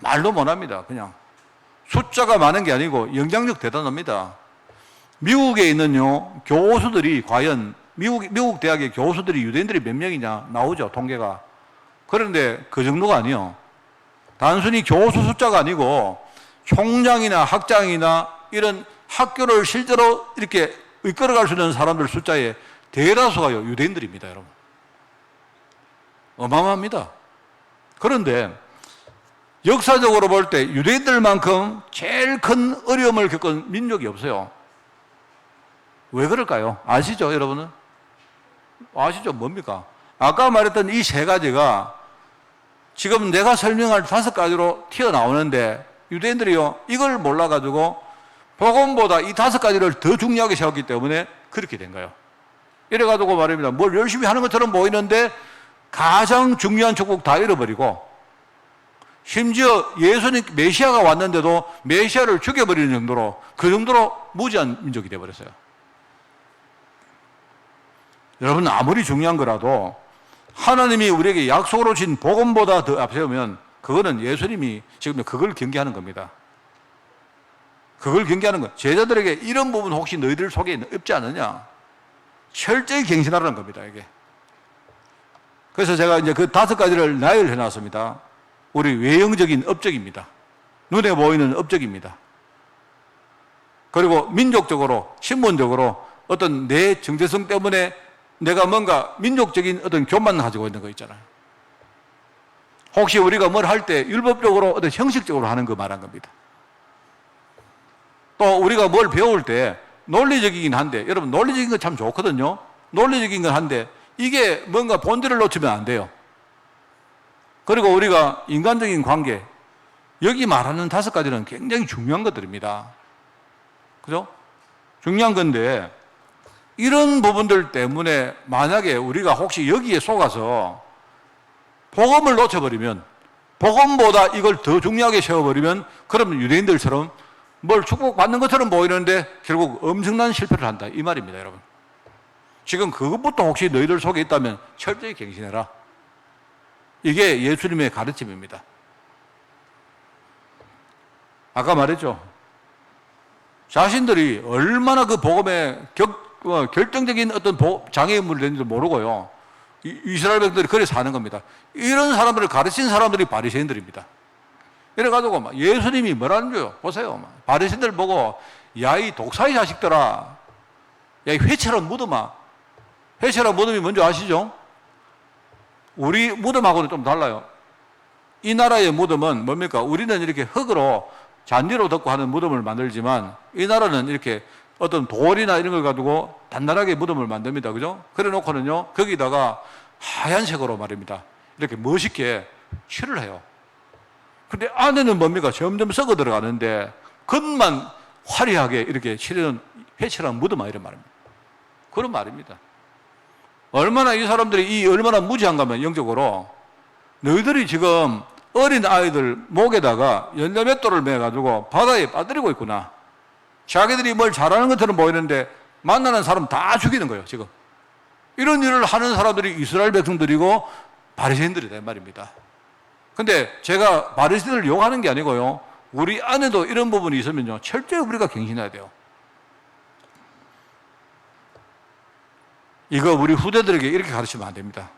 말도 못합니다. 그냥 숫자가 많은 게 아니고 영향력 대단합니다. 미국에 있는요 교수들이 과연 미국 대학의 교수들이 유대인들이 몇 명이냐 나오죠, 통계가. 그런데 그 정도가 아니요. 단순히 교수 숫자가 아니고 총장이나 학장이나 이런 학교를 실제로 이렇게 이끌어갈 수 있는 사람들 숫자의 대다수가요 유대인들입니다, 여러분. 어마어마합니다. 그런데 역사적으로 볼 때 유대인들만큼 제일 큰 어려움을 겪은 민족이 없어요. 왜 그럴까요? 아시죠, 여러분은? 아시죠? 뭡니까? 아까 말했던 이 3가지가 지금 내가 설명할 5가지로 튀어나오는데 유대인들이요 이걸 몰라가지고 복음보다 이 5가지를 더 중요하게 세웠기 때문에 그렇게 된 거예요. 이래가지고 말입니다. 뭘 열심히 하는 것처럼 보이는데 가장 중요한 축복 다 잃어버리고, 심지어 예수님 메시아가 왔는데도 메시아를 죽여버리는 정도로, 그 정도로 무지한 민족이 되어버렸어요. 여러분 아무리 중요한 거라도 하나님이 우리에게 약속으로 준 복음보다 더 앞세우면 그거는 예수님이 지금 그걸 경계하는 겁니다. 그걸 경계하는 거. 제자들에게 이런 부분 혹시 너희들 속에 없지 않느냐? 철저히 갱신하라는 겁니다, 이게. 그래서 제가 이제 그 5가지를 나열해 놨습니다. 우리 외형적인 업적입니다. 눈에 보이는 업적입니다. 그리고 민족적으로, 신분적으로 어떤 내 정체성 때문에 내가 뭔가 민족적인 어떤 교만 가지고 있는 거 있잖아요. 혹시 우리가 뭘 할 때 율법적으로 어떤 형식적으로 하는 거 말한 겁니다. 또 우리가 뭘 배울 때 논리적이긴 한데, 여러분 논리적인 건 참 좋거든요. 논리적인 건 한데 이게 뭔가 본질을 놓치면 안 돼요. 그리고 우리가 인간적인 관계, 여기 말하는 5가지는 굉장히 중요한 것들입니다. 그죠? 중요한 건데 이런 부분들 때문에 만약에 우리가 혹시 여기에 속아서 복음을 놓쳐버리면, 복음보다 이걸 더 중요하게 세워버리면 그러면 유대인들처럼 뭘 축복받는 것처럼 보이는데 결국 엄청난 실패를 한다, 이 말입니다, 여러분. 지금 그것부터 혹시 너희들 속에 있다면 철저히 갱신해라. 이게 예수님의 가르침입니다. 아까 말했죠. 자신들이 얼마나 그 복음에 결정적인 어떤 장애인물이 되는지 모르고요. 이스라엘 백성들이 그래 사는 겁니다. 이런 사람들을 가르친 사람들이 바리새인들입니다. 이래가지고 막 예수님이 뭐라는 거요? 보세요. 바리새인들 보고 야, 이 독사의 자식들아, 야, 이 회처럼 무덤아. 회처럼 무덤이 뭔지 아시죠? 우리 무덤하고는 좀 달라요. 이 나라의 무덤은 뭡니까? 우리는 이렇게 흙으로 잔디로 덮고 하는 무덤을 만들지만 이 나라는 이렇게 어떤 돌이나 이런 걸 가지고 단단하게 무덤을 만듭니다. 그죠? 그래 놓고는요, 거기다가 하얀색으로 말입니다. 이렇게 멋있게 칠을 해요. 근데 안에는 뭡니까? 점점 썩어 들어가는데 겉만 화려하게 이렇게 칠해놓은 회칠한 무덤아, 이런 말입니다. 그런 말입니다. 얼마나 이 사람들이 얼마나 무지한가 하면 영적으로 너희들이 지금 어린 아이들 목에다가 연자맷돌을 매가지고 바다에 빠뜨리고 있구나. 자기들이 뭘 잘하는 것처럼 보이는데 만나는 사람 다 죽이는 거예요, 지금. 이런 일을 하는 사람들이 이스라엘 백성들이고 바리새인들이다, 이 말입니다. 근데 제가 바리새인들을 욕하는 게 아니고요. 우리 안에도 이런 부분이 있으면요, 철저히 우리가 갱신해야 돼요. 이거 우리 후대들에게 이렇게 가르치면 안 됩니다.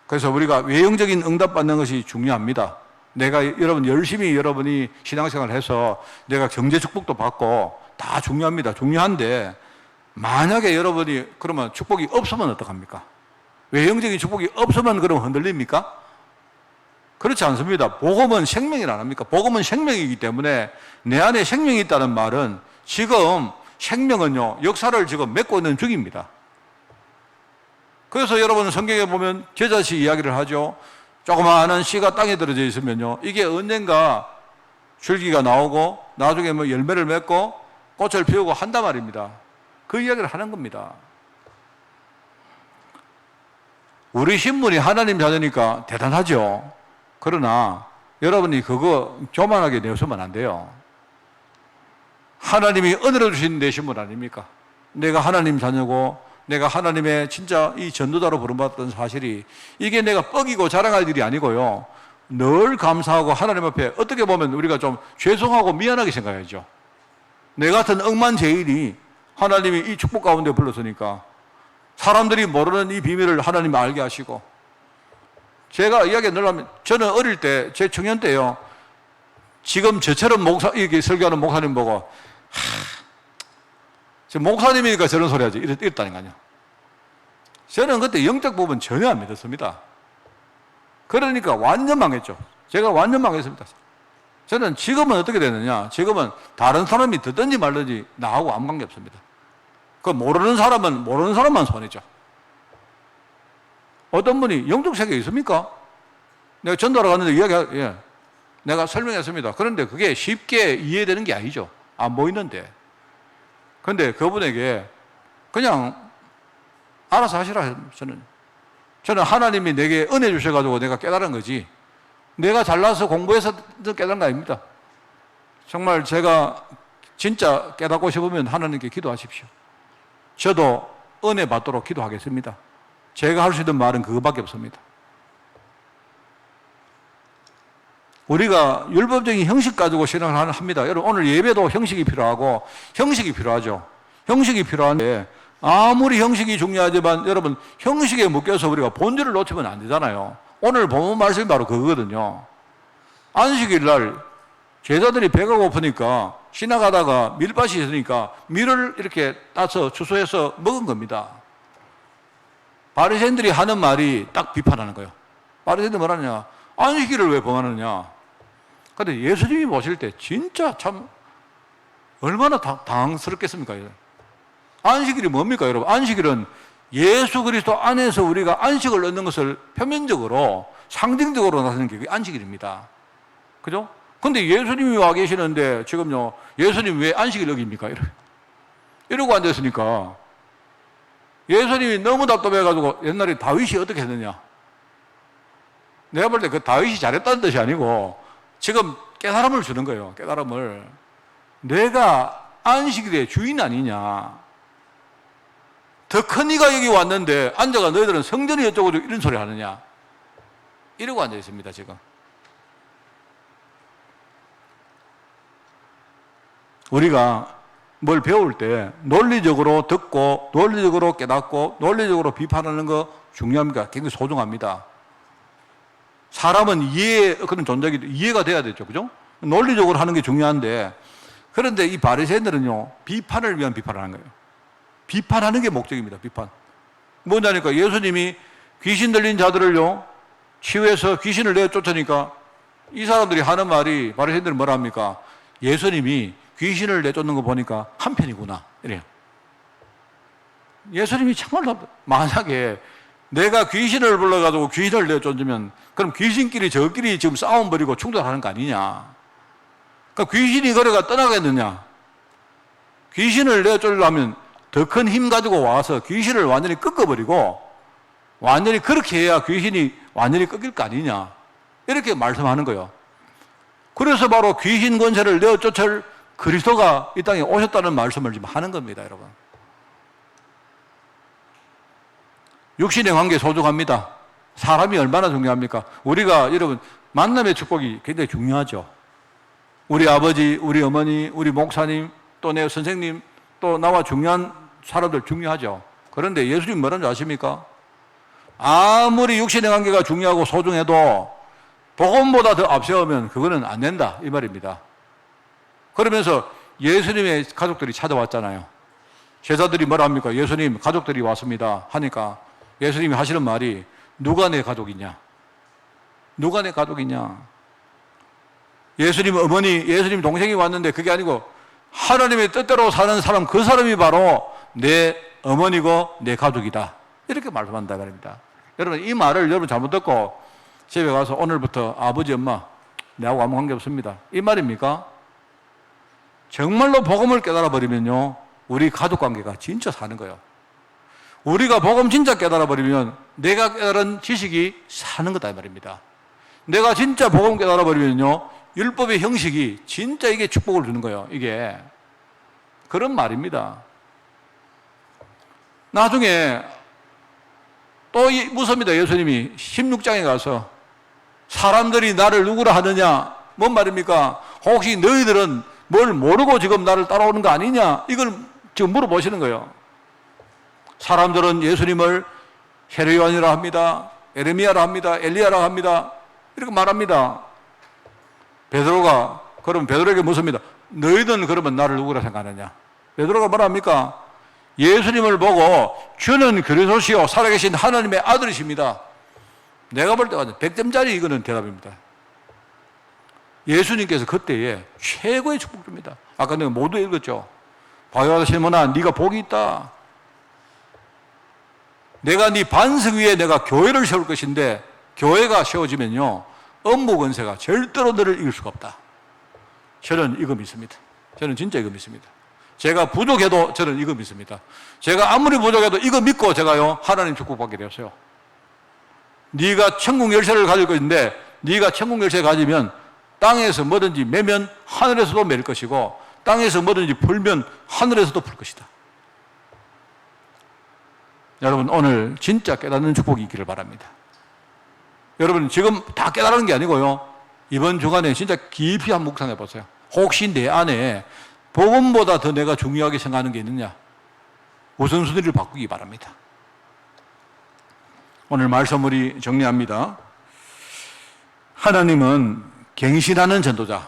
그래서 우리가 외형적인 응답 받는 것이 중요합니다. 내가 여러분 열심히 여러분이 신앙생활을 해서 내가 경제 축복도 받고 다 중요합니다. 중요한데 만약에 여러분이 그러면 축복이 없으면 어떡합니까? 외형적인 축복이 없으면 그럼 흔들립니까? 그렇지 않습니다. 복음은 생명이라 안 합니까? 복음은 생명이기 때문에 내 안에 생명이 있다는 말은 지금 생명은요, 역사를 지금 맺고 있는 중입니다. 그래서 여러분 성경에 보면 겨자씨 이야기를 하죠. 조그마한 씨가 땅에 들어져 있으면요, 이게 언젠가 줄기가 나오고 나중에 뭐 열매를 맺고 꽃을 피우고 한단 말입니다. 그 이야기를 하는 겁니다. 우리 신분이 하나님 자녀니까 대단하죠. 그러나 여러분이 그거 교만하게 내세우면 안 돼요. 하나님이 은혜로 주신 내 신분 아닙니까? 내가 하나님 자녀고 내가 하나님의 진짜 이 전도자로 부름받았던 사실이 이게 내가 뻐기고 자랑할 일이 아니고요. 늘 감사하고 하나님 앞에 어떻게 보면 우리가 좀 죄송하고 미안하게 생각해야죠. 내 같은 억만제일이 하나님이 이 축복 가운데 불렀으니까 사람들이 모르는 이 비밀을 하나님이 알게 하시고, 제가 이야기 늘 하면 저는 어릴 때 제 청년 때요, 지금 저처럼 이렇게 설교하는 목사님 보고 목사님이니까 저런 소리 하지 이랬다니까요. 저는 그때 영적 부분 전혀 안 믿었습니다. 그러니까 완전 망했죠. 제가 완전 망했습니다. 저는 지금은 어떻게 되느냐, 지금은 다른 사람이 듣든지 말든지 나하고 아무 관계 없습니다. 그 모르는 사람만 손해죠. 어떤 분이 영적 세계에 있습니까? 내가 전도하러 갔는데 내가 설명했습니다. 그런데 그게 쉽게 이해되는 게 아니죠. 안 보이는데. 근데 그분에게 그냥 알아서 하시라. 저는 하나님이 내게 은혜 주셔가지고 내가 깨달은 거지, 내가 잘나서 공부해서 깨달은 거 아닙니다. 정말 제가 진짜 깨닫고 싶으면 하나님께 기도하십시오. 저도 은혜 받도록 기도하겠습니다. 제가 할 수 있는 말은 그거밖에 없습니다. 우리가 율법적인 형식 가지고 신앙을 합니다. 여러분, 오늘 예배도 형식이 필요하고 형식이 필요하죠. 형식이 필요한데 아무리 형식이 중요하지만 여러분, 형식에 묶여서 우리가 본질을 놓치면 안 되잖아요. 오늘 본문 말씀이 바로 그거거든요. 안식일 날 제자들이 배가 고프니까 지나가다가 밀밭이 있으니까 밀을 이렇게 따서 추수해서 먹은 겁니다. 바리새인들이 하는 말이 딱 비판하는 거예요. 바리새인들이 뭐라느냐, 안식일을 왜 범하느냐. 근데 예수님이 보실 때 진짜 참 얼마나 당황스럽겠습니까? 안식일이 뭡니까, 여러분? 안식일은 예수 그리스도 안에서 우리가 안식을 얻는 것을 표면적으로 상징적으로 나타내는 게 안식일입니다. 그죠? 근데 예수님이 와 계시는데 지금요, 예수님 왜 안식일 어깁니까? 이러고 앉아있으니까 예수님이 너무 답답해가지고 옛날에 다윗이 어떻게 했느냐. 내가 볼 때 그 다윗이 잘했다는 뜻이 아니고 지금 깨달음을 주는 거예요. 깨달음을. 내가 안식일의 주인 아니냐. 더 큰 이가 여기 왔는데 앉아가 너희들은 성전이 어쩌고 이런 소리 하느냐. 이러고 앉아 있습니다, 지금. 우리가 뭘 배울 때 논리적으로 듣고 논리적으로 깨닫고 논리적으로 비판하는 거 중요합니다. 굉장히 소중합니다. 사람은 그런 존재이기 이해가 돼야 되죠. 그죠? 논리적으로 하는 게 중요한데, 그런데 이 바리새인들은요, 비판을 위한 비판을 하는 거예요. 비판하는 게 목적입니다. 비판. 뭐냐니까 예수님이 귀신 들린 자들을요 치유해서 귀신을 내어 쫓으니까 이 사람들이 하는 말이, 바리새인들은 뭐라 합니까? 예수님이 귀신을 내쫓는 거 보니까 한편이구나 이래요. 예수님이 정말 만약에 내가 귀신을 불러가지고 귀신을 내쫓으면 그럼 귀신끼리 저끼리 지금 싸움 벌이고 충돌하는 거 아니냐. 그러니까 귀신이 거래가 떠나겠느냐. 귀신을 내쫓으려면 더 큰 힘 가지고 와서 귀신을 완전히 꺾어버리고 완전히 그렇게 해야 귀신이 완전히 꺾일 거 아니냐. 이렇게 말씀하는 거예요. 그래서 바로 귀신 권세를 내어 쫓을 그리스도가 이 땅에 오셨다는 말씀을 지금 하는 겁니다, 여러분. 육신의 관계 소중합니다. 사람이 얼마나 중요합니까? 우리가 여러분 만남의 축복이 굉장히 중요하죠. 우리 아버지, 우리 어머니, 우리 목사님, 또 내 선생님, 또 나와 중요한 사람들 중요하죠. 그런데 예수님 뭐라는 줄 아십니까? 아무리 육신의 관계가 중요하고 소중해도 복음보다 더 앞세우면 그거는 안 된다 이 말입니다. 그러면서 예수님의 가족들이 찾아왔잖아요. 제자들이 뭐라 합니까? 예수님 가족들이 왔습니다 하니까 예수님이 하시는 말이 누가 내 가족이냐? 누가 내 가족이냐? 예수님 어머니, 예수님 동생이 왔는데 그게 아니고 하나님의 뜻대로 사는 사람, 그 사람이 바로 내 어머니고 내 가족이다. 이렇게 말씀한다 말입니다. 여러분 이 말을 여러분 잘못 듣고 집에 가서 오늘부터 아버지 엄마 내하고 아무 관계 없습니다 이 말입니까? 정말로 복음을 깨달아 버리면요 우리 가족 관계가 진짜 사는 거예요. 우리가 복음 진짜 깨달아 버리면 내가 깨달은 지식이 사는 거다 이 말입니다. 내가 진짜 복음 깨달아 버리면요 율법의 형식이 진짜 이게 축복을 주는 거예요. 이게 그런 말입니다. 나중에 또 묻습니다. 예수님이 16장에 가서 사람들이 나를 누구라 하느냐? 뭔 말입니까? 혹시 너희들은 뭘 모르고 지금 나를 따라오는 거 아니냐? 이걸 지금 물어보시는 거예요. 사람들은 예수님을 헤르요한이라 합니다. 에레미야라 합니다. 엘리야라 합니다. 이렇게 말합니다. 베드로가 그러면 베드로에게 묻습니다. 너희들은 그러면 나를 누구라 생각하느냐? 베드로가 뭐랍니까? 예수님을 보고 주는 그리스도시요 살아계신 하나님의 아들이십니다. 내가 볼 때 100점짜리 이거는 대답입니다. 예수님께서 그때에 최고의 축복 줍니다. 아까 내가 모두 읽었죠. 바요하다 시몬아 네가 복이 있다. 내가 네 반석 위에 내가 교회를 세울 것인데 교회가 세워지면요 음부 권세가 절대로 너를 이길 수가 없다. 저는 이거 믿습니다. 저는 진짜 이거 믿습니다. 제가 부족해도 저는 이거 믿습니다. 제가 아무리 부족해도 이거 믿고 제가요 하나님 축복받게 되었어요. 네가 천국 열쇠를 가질 것인데 네가 천국 열쇠 가지면 땅에서 뭐든지 매면 하늘에서도 맬 것이고 땅에서 뭐든지 풀면 하늘에서도 풀 것이다. 여러분 오늘 진짜 깨닫는 축복이 있기를 바랍니다. 여러분 지금 다 깨달은 게 아니고요 이번 주간에 진짜 깊이 한번 묵상해 보세요. 혹시 내 안에 복음보다 더 내가 중요하게 생각하는 게 있느냐? 우선순위를 바꾸기 바랍니다. 오늘 말씀 우리 정리합니다. 하나님은 갱신하는 전도자,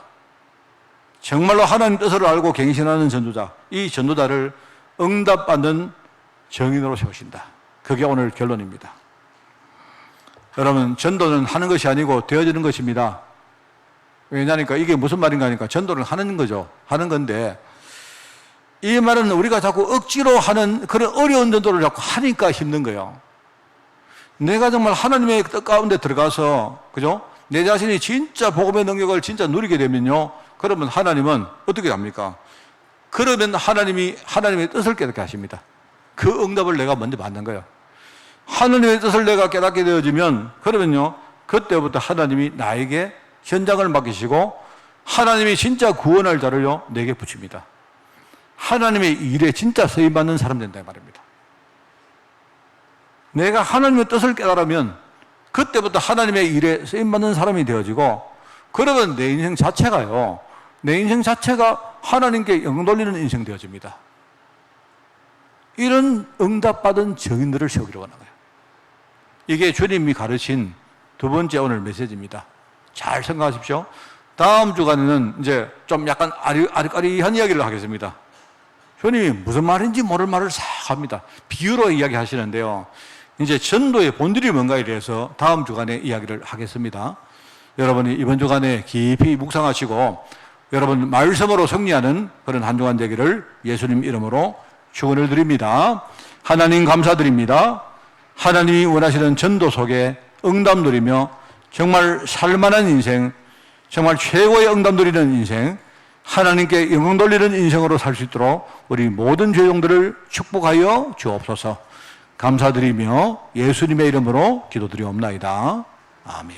정말로 하나님 뜻을 알고 갱신하는 전도자, 이 전도자를 응답받는 정인으로 세우신다. 그게 오늘 결론입니다. 여러분 전도는 하는 것이 아니고 되어지는 것입니다. 왜냐니까 이게 무슨 말인가 하니까 전도를 하는 거죠. 하는 건데 이 말은 우리가 자꾸 억지로 하는 그런 어려운 전도를 자꾸 하니까 힘든 거예요. 내가 정말 하나님의 뜻 가운데 들어가서 그죠? 내 자신이 진짜 복음의 능력을 진짜 누리게 되면요 그러면 하나님은 어떻게 합니까? 그러면 하나님이 하나님의 뜻을 깨닫게 하십니다. 그 응답을 내가 먼저 받는 거예요. 하나님의 뜻을 내가 깨닫게 되어지면 그러면요 그때부터 하나님이 나에게 현장을 맡기시고 하나님이 진짜 구원할 자를요 내게 붙입니다. 하나님의 일에 진짜 쓰임받는 사람 된다 말입니다. 내가 하나님의 뜻을 깨달으면 그때부터 하나님의 일에 쓰임받는 사람이 되어지고 그러면 내 인생 자체가요 내 인생 자체가 하나님께 영광 돌리는 인생 되어집니다. 이런 응답받은 증인들을 세우기로 하는 거예요. 이게 주님이 가르친 두 번째 오늘 메시지입니다. 잘 생각하십시오. 다음 주간에는 이제 좀 약간 아리까리한 이야기를 하겠습니다. 주님이 무슨 말인지 모를 말을 싹 합니다. 비유로 이야기하시는데요. 이제 전도의 본질이 뭔가에 대해서 다음 주간에 이야기를 하겠습니다. 여러분이 이번 주간에 깊이 묵상하시고 여러분 말씀으로 승리하는 그런 한 주간 되기를 예수님 이름으로 축원을 드립니다. 하나님 감사드립니다. 하나님이 원하시는 전도 속에 응답 누리며 정말 살만한 인생, 정말 최고의 응답 누리는 인생, 하나님께 영광 돌리는 인생으로 살 수 있도록 우리 모든 죄종들을 축복하여 주옵소서. 감사드리며 예수님의 이름으로 기도드리옵나이다. 아멘.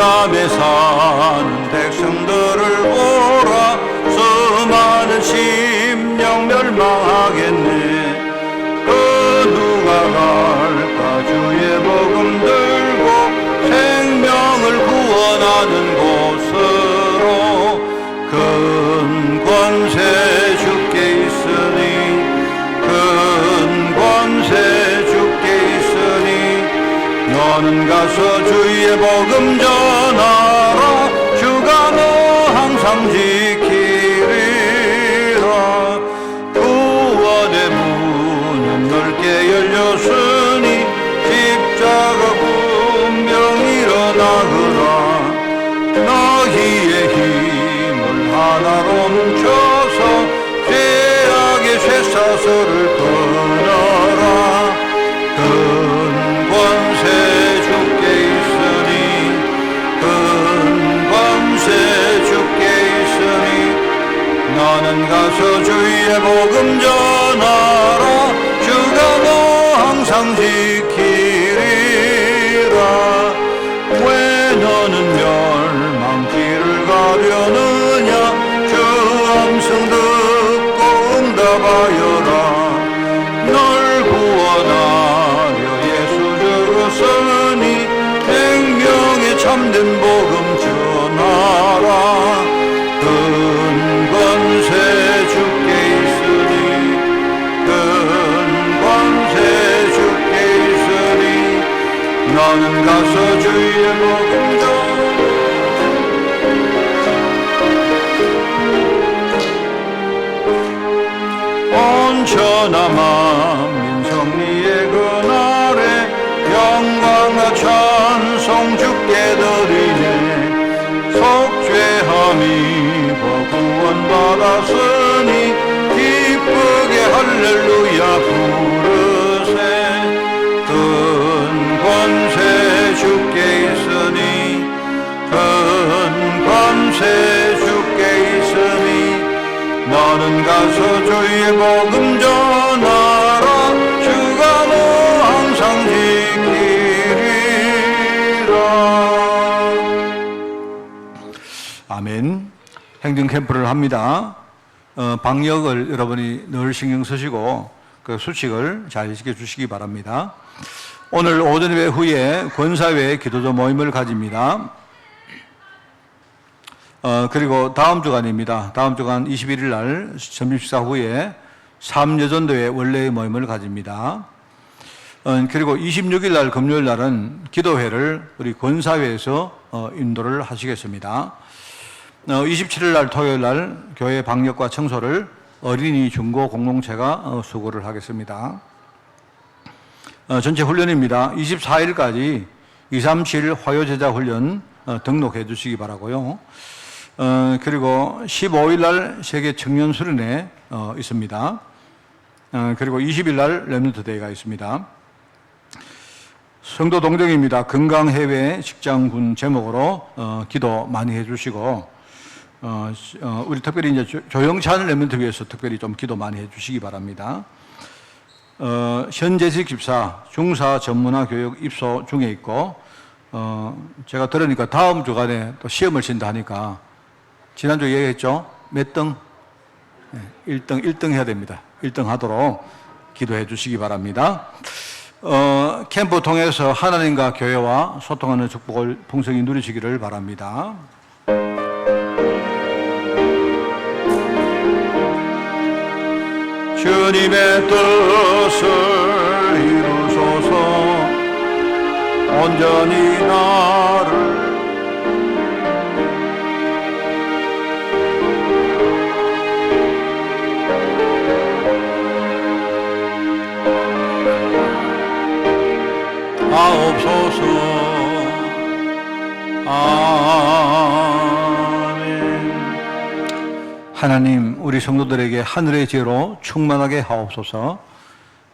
불감에 사는 백성들을 보라. 수많은 심령 멸망하겠네. 그 누가 갈까 주의 복음 들고 생명을 구원하는 곳으로. 큰 권세 주께 있으니 큰 권세 주께 있으니 너는 가서 주의 복음 전하라. 주가 너 항상 지키리라. 구원의 문은 넓게 열렸으니 십자가 분명 일어나거라. 너희의 힘을 하나로 뭉쳐서 죄악의 쇠사슬을 끊어라. 큰 권세 주께 있으니 큰 권세 주께 있으니 너는 가서 주의 복음 전하라. 주가 너 항상 지키리라. 왜 너는 멸망길을 가려느냐. 주 음성 듣고 응답하여라. 널 구원하려 예수 죽었으니 생명의 참된 복음 전하라. 큰 권세 주께 있으니 큰 권세 주께 있으니 너는 가서 주의 복음 전하라. 온 천하 만민 성리의 그날에 영광과 찬송 주께 드리네. 속죄함이 구원받았으니 기쁘게 할렐루야 부르세. 큰 권세 주께 있으니 큰 권세 주께 있으니 너는 가서 주의 복음 전하라. 주가 너 항상 지키리라. 아멘. 행정 캠프를 합니다. 방역을 여러분이 늘 신경 쓰시고 그 수칙을 잘 지켜주시기 바랍니다. 오늘 오전 예배 후에 권사회 기도조 모임을 가집니다. 그리고 다음 주간입니다. 다음 주간 21일 날 점심식사 후에 3여전도회 원래의 모임을 가집니다. 그리고 26일 날 금요일 날은 기도회를 우리 권사회에서 인도를 하시겠습니다. 27일 날 토요일 날 교회 방역과 청소를 어린이 중고 공동체가 수고를 하겠습니다. 전체 훈련입니다. 24일까지 237 화요제자 훈련 등록해 주시기 바라고요. 그리고 15일 날 세계 청년 수련회 있습니다. 그리고 20일 날 렘넌트 데이가 있습니다. 성도 동정입니다. 건강해외 직장군 제목으로 기도 많이 해주시고 우리 특별히 이제 조영찬 렘넌트 위해서 특별히 좀 기도 많이 해주시기 바랍니다. 현재직 집사 중사 전문화 교육 입소 중에 있고 제가 들으니까 다음 주간에 또 시험을 친다 하니까 지난주 얘기했죠? 몇 등? 1등 해야 됩니다. 1등 하도록 기도해 주시기 바랍니다. 캠프 통해서 하나님과 교회와 소통하는 축복을 풍성히 누리시기를 바랍니다. 주님의 뜻을 이루소서. 온전히 나를 하옵소서. 아멘. 하나님, 우리 성도들에게 하늘의 지혜로 충만하게 하옵소서.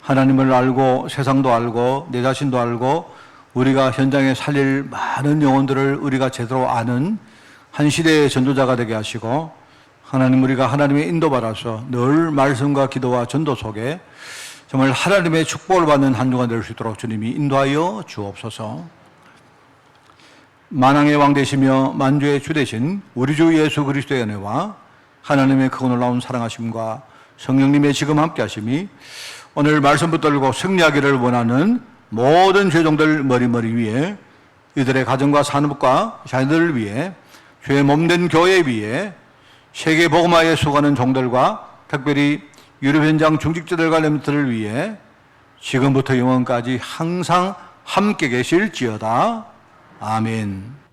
하나님을 알고 세상도 알고 내 자신도 알고 우리가 현장에 살릴 많은 영혼들을 우리가 제대로 아는 한 시대의 전도자가 되게 하시고, 하나님, 우리가 하나님의 인도받아서 늘 말씀과 기도와 전도 속에 정말 하나님의 축복을 받는 한 주간 될 수 있도록 주님이 인도하여 주옵소서. 만왕의 왕 되시며 만주의 주 되신 우리 주 예수 그리스도의 은혜와 하나님의 크고 놀라운 사랑하심과 성령님의 지금 함께 하심이 오늘 말씀 붙들고 승리하기를 원하는 모든 죄종들 머리 위에, 이들의 가정과 산업과 자녀들을 위해, 주의 몸된 교회 위에, 세계 복음화에 수고하는 종들과 특별히 유럽 현장 중직자들과 렘들을 위해 지금부터 영원까지 항상 함께 계실지어다. 아멘.